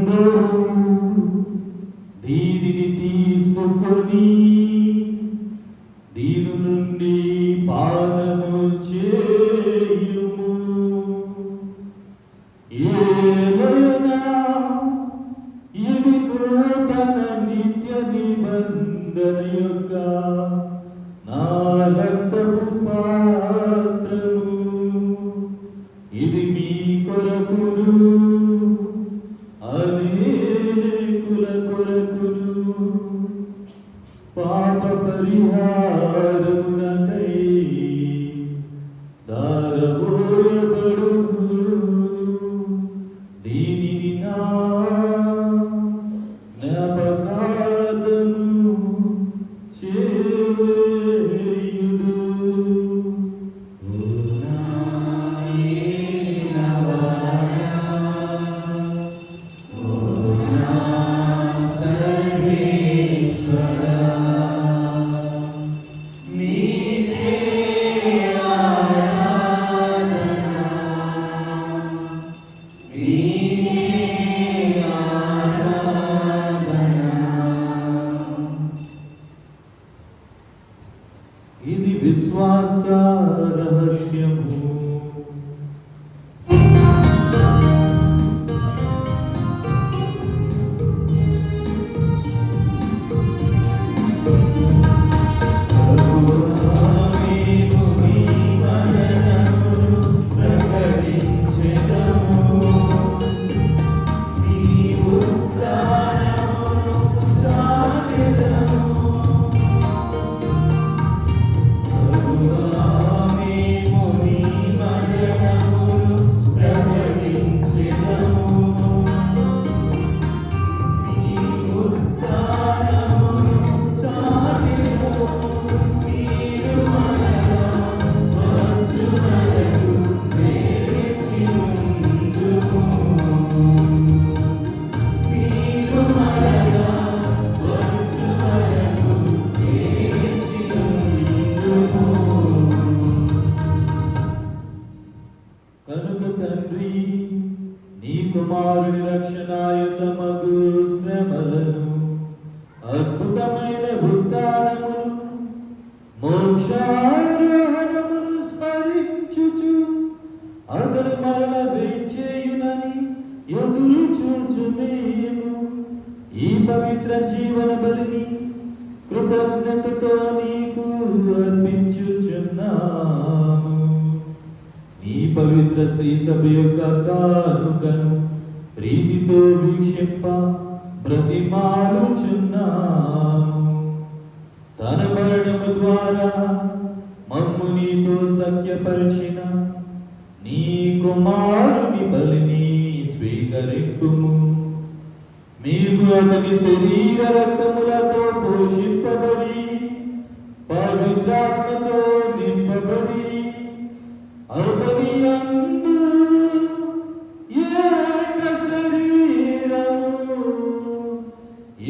అందరూ దీనిని తీసుకొని దీని నుండి పానము చేయుము. ఏలైనా ఇది నూతన నిత్య నిబంధన యొక్క నా రక్తపు పాత్రము. ఇది మీ కొరకును అనేకుల కొరకును పాప పరిహారమునకై దారబోయబడును. దీనిని నా జ్ఞాపకార్థము చేయుడు. ఇది విశ్వాస రహస్యము. కనుక తండ్రి నీ కుమారుని రక్షణాయుతమగు శ్రమలను అద్భుతమైన ఉత్థానమును మోక్షారోహణమును స్మరించుచు అతడు మరల వేచేయునని ఎదురు చూచు మేము ఈ పవిత్ర జీవన బలిని కృతజ్ఞతతో నీకు అర్పించుచున్నాము. నీ పవిత్ర శ్రీ సభ యొక్క కానుకను ప్రీతితో వీక్షింప బ్రతిమాలుచున్నాము. తన మరణము ద్వారా మమ్ము నీతో సఖ్యపరిచిన నీ కుమారుని బలిని స్వీకరింపుము. మేము అతని శరీర రక్తములతో పోషింపబడి పవిత్రాత్మతో నింపబడి అతని యందు ఏక శరీరము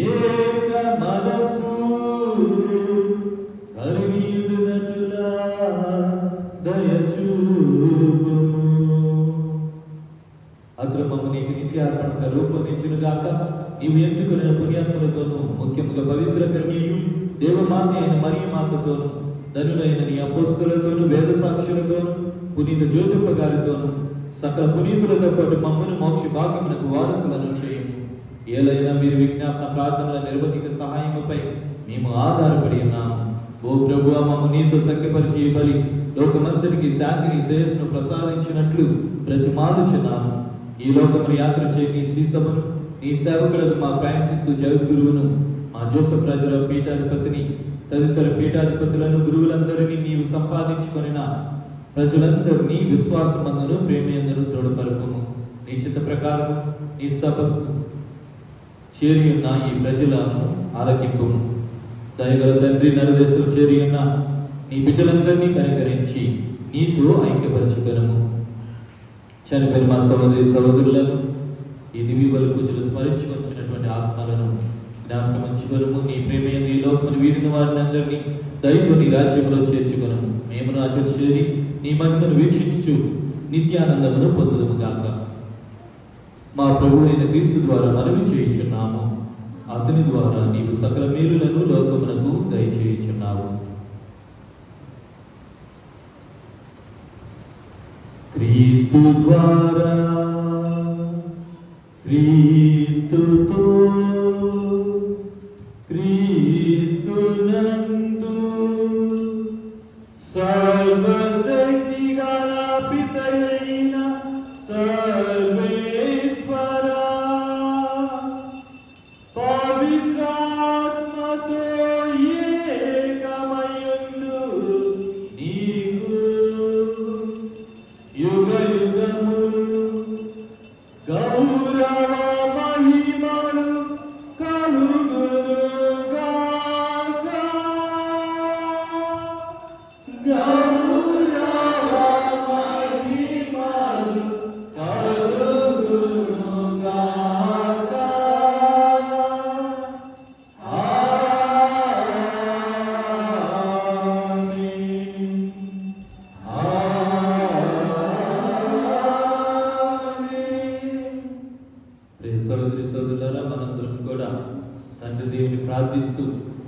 ఏక మనసు కలిగియున్నట్టులా దయచూపుము. అతడు మమ్మ నీకు నిత్యార్పణగా రూపొందించును గాక. నీవు ఎందుకున్న పుణ్యాత్ములతోనూ ముఖ్యముగా పవిత్ర కన్యయు దేవమాత అయిన మరియ మాతతోనూ ధనులైన నీ అపోస్తలతోనూ వేద సాక్షులతోనూ పునీత జోజప్ప గారితోనూ సకల పునీతులతో పాటు మమ్మను మోక్ష భాగ్యమునకు వారసులను చేయము. ఏలైనా మీరు విజ్ఞాపన ప్రార్థనల నిర్వహిక సహాయముపై మేము ఆధారపడి ఉన్నాము. ఓ ప్రభువా, మమ్ము నీతో సఖ్యపరిచి ఈ బలి లోకమంతటికి శాంతిని శ్రేయస్సును ప్రసాదించినట్లు బ్రతిమాలుచున్నాము. ఈ లోకమును యాత్ర చేయి నీ శ్రీసభను నీ సేవకులకు మా ఫ్రాన్సిస్ జగద్గురువును మా జోసెఫ్ రాజుల పీఠాధిపతిని తదితర పీఠాధిపతులను గురువులందరినీ నీవు సంపాదించుకొనిన ప్రజలందరినీ విశ్వాసమందును ప్రేమయందును తోడుపరుపుము. నీ చిత్త ప్రకారము నీ సభకు చేరి ఉన్న ఈ ప్రజలను ఆలకింపుము. దయగల తండ్రి, నరదేశం చేరి ఉన్న నీ బిడ్డలందరినీ కనికరించి నీతో ఐక్యపరచుకొనుము. చనిపోయిన మా సహోదరి సహోదరులను ఈ దివ్య బలి పూజలు స్మరించుకొచ్చినటువంటి ఆత్మలను జ్ఞాపకం ఉంచుకొనుము. నీ ప్రేమయందు ఈ లోకమును వీడిన వారిని అందరినీ దయతో నీ రాజ్యంలో చేర్చుకొనుము. మేము నా చేరి నీ మహిమను వీక్షించుచు నిత్యానందమును పొందుదుము గాక. మా ప్రభు అయిన క్రీస్తు ద్వారా మనవి చేయుచున్నాము. అతని ద్వారా నీవు సకల మేలులను లోకమునకు దయచేయుచున్నావు. క్రీస్తు ద్వారా క్రీస్తుతో క్రీస్తునందు సర్వశక్తి గల పితయైన సర్వేశ్వర పవిత్రాత్మతో ఏకమయుండు నీకు యుగ యుగములు గౌరవ మహిమలు కలుగునుగాక. గౌరవ మహిమలు కలుగునుగాక. ఆమేన్. సోదరి సోదరులారా, మనందరం కూడా తండ్రి దేవుని ప్రార్థిస్తూ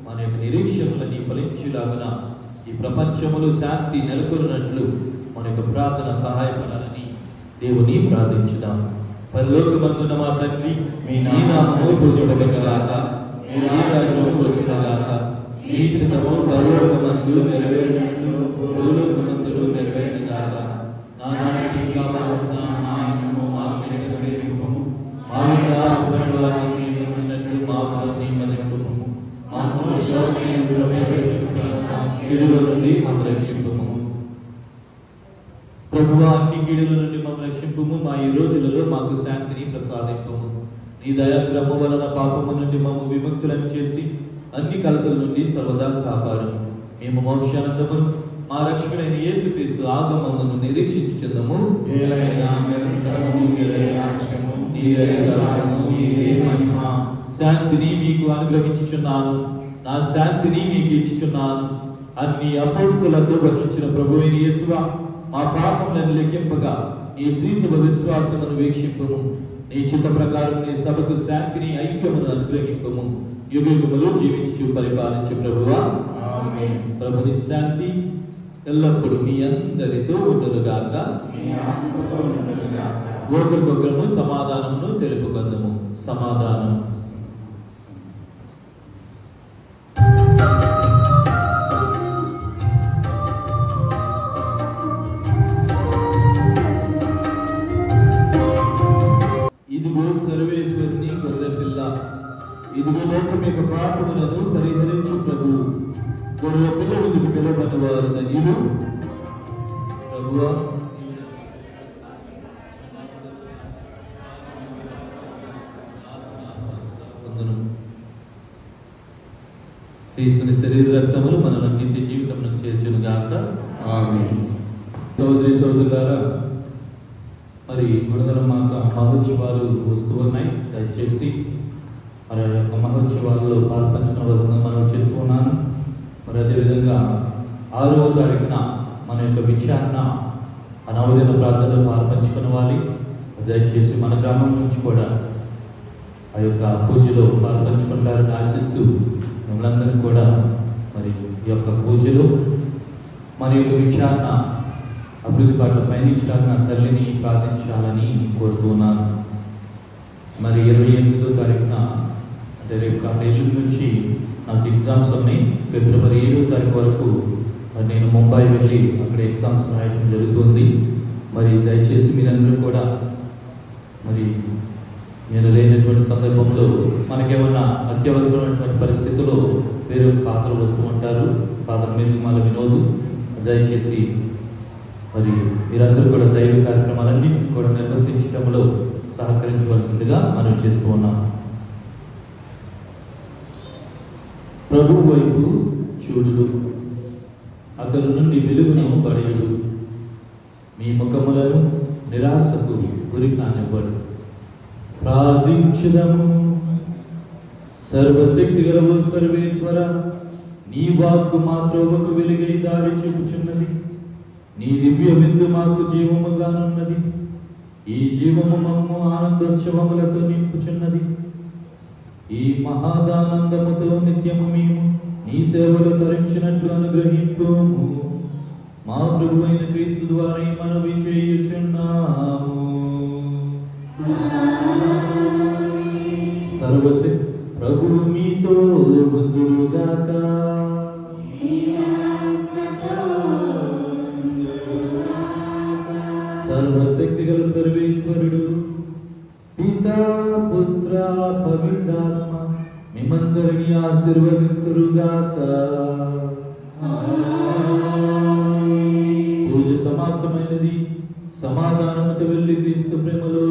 మన యొక్క నిరీక్షణలని ఫలించేలాగా ఈ ప్రపంచములో శాంతి నెలకొన్నట్లు మన యొక్క ప్రార్థన సహాయపడాలని దేవుని ప్రార్థించుదాం. పరలోకమందున్న మా తండ్రి, మీ నామము పూజింపబడుగాక, మీ రాజ్యము వచ్చుగాక, మీ చిత్తము పరలోకమందు నెరవేరినట్లు భూలోకమందు నెరవేరుగాక. నానాటికి కావాల్సిన సహాయము మాకు అనుగ్రహించుము. ప్రభువా, అన్ని కీడుల నుండి మమ్మల్ని రక్షింపుము. మా ఈ రోజులలో మాకు శాంతిని ప్రసాదింపుము. నీ దయాగ్రహము వలన పాపము నుండి మమ్ము విముక్తులను చేసి అన్ని కలతల నుండి సర్వదా కాపాడుము. మేము మోక్షానందమును మా రక్షకుడైన యేసుక్రీస్తు ఆగమమును నిరీక్షించుచుందము. శాంతిని మీకు అనుగ్రహించుచున్నాను, నా శాంతిని మీకు ఇచ్చుచున్నాను. అన్ని అపోస్తలులతో వచించిన ప్రభువైన యేసువా, మా పాపములను లెక్కింపగా నీ శ్రీ సభ విశ్వాసమును వీక్షింపుము. నీ చిత్త ప్రకారం నీ సభకు శాంతిని ఐక్యమును అనుగ్రహింపుము. యుగయుగములు జీవించు పరిపాలించు ప్రభువా. ప్రభుని శాంతి ఎల్లప్పుడూ మీ అందరితో ఉండునుగాక. ఒకరికొకరము సమాధానమును తెలుపుకొందుము. సమాధానం. ఇదిగో సర్వేశ్వరుని గొర్రె పిల్ల, ఇదిగో లోకం యొక్క పాపములను పరిహరించు ప్రభు. గొర్రె పిల్లలకు పిలువబడిన వారు ధన్యులు. ప్రభువా, క్రీస్తుని శరీర రక్తములు మనల్ని నిత్య జీవితంలో చేర్చునుగాక. ఆమేన్. సోదరి సోదరులారా, మరి గుణదల మాత మహోత్సవాలు వస్తూ ఉన్నాయి. దయచేసి మరి యొక్క మహోత్సవాల్లో పాల్పంచవలసిన మనం చేస్తూ ఉన్నాను. మరి అదేవిధంగా 6వ తారీఖున మన యొక్క విచారణ నవదిన ప్రార్థనలో పాల్పంచుకునేవాలి. దయచేసి మన గ్రామం నుంచి కూడా ఆ యొక్క పూజలో పాల్పంచుకుంటారని ఆశిస్తూ మిమ్మల్ందరినీ కూడా మరి ఈ యొక్క పూజలో మన యొక్క విచారణ అభివృద్ధి పాటలు పయనించాలని తల్లిని ప్రార్థించాలని కోరుతున్నాను. మరి 28వ తారీఖున అంటే రేపు ఎల్లుండి నుంచి నాకు ఎగ్జామ్స్ ఉన్నాయి. ఫిబ్రవరి 7వ తారీఖు వరకు మరి నేను ముంబై వెళ్ళి అక్కడ ఎగ్జామ్స్ రాయడం జరుగుతుంది. మరి దయచేసి మీరందరూ కూడా మరి నేను లేనటువంటి సందర్భంలో మనకేమన్నా అత్యవసరమైనటువంటి పరిస్థితుల్లో వేరే పాత్రలు వస్తూ ఉంటారు. ఫాదర్ నిర్మల వినోద్, దయచేసి మరి మీరందరూ కూడా దైవ కార్యక్రమాలన్నింటినీ కూడా నిర్వర్తించడంలో సహకరించవలసిందిగా మనం చేస్తూ ఉన్నాం. ప్రభు వైపు చూడుడు, అతని నుండి వెలుగును బడయుడు. మీ ముఖములను నిరాశకు గురి కానివ్వడు. ప్రార్థించుదము. సర్వశక్తి గలవు సర్వేశ్వర, నీ వాక్కు మా త్రోవకు వెలుగై దారి చూపుచున్నది. నీ దివ్య విందు మాకు జీవముగానున్నది. ఈ జీవము మమ్ము ఆనందోత్సవములతో నింపుచున్నది. ఈ మహాదానందముతో నిత్యము మేము నీ సేవలు తరించినట్లు అనుగ్రహింపుము. మా ప్రభువైన క్రీస్తు ద్వారా మనవి చేయుచున్నాము. సర్వశక్తి ప్రభువు మీతో ఉందురుగాక. సర్వశక్తి గల సర్వేశ్వరుడు పితా పుత్ర పవిత్రాత్మ మిమ్మందరినీ ఆశీర్వదింతురుగాక. పూజ సమాప్తమైనది. సమాధానముతో వెళ్ళి క్రీస్తు ప్రేమలో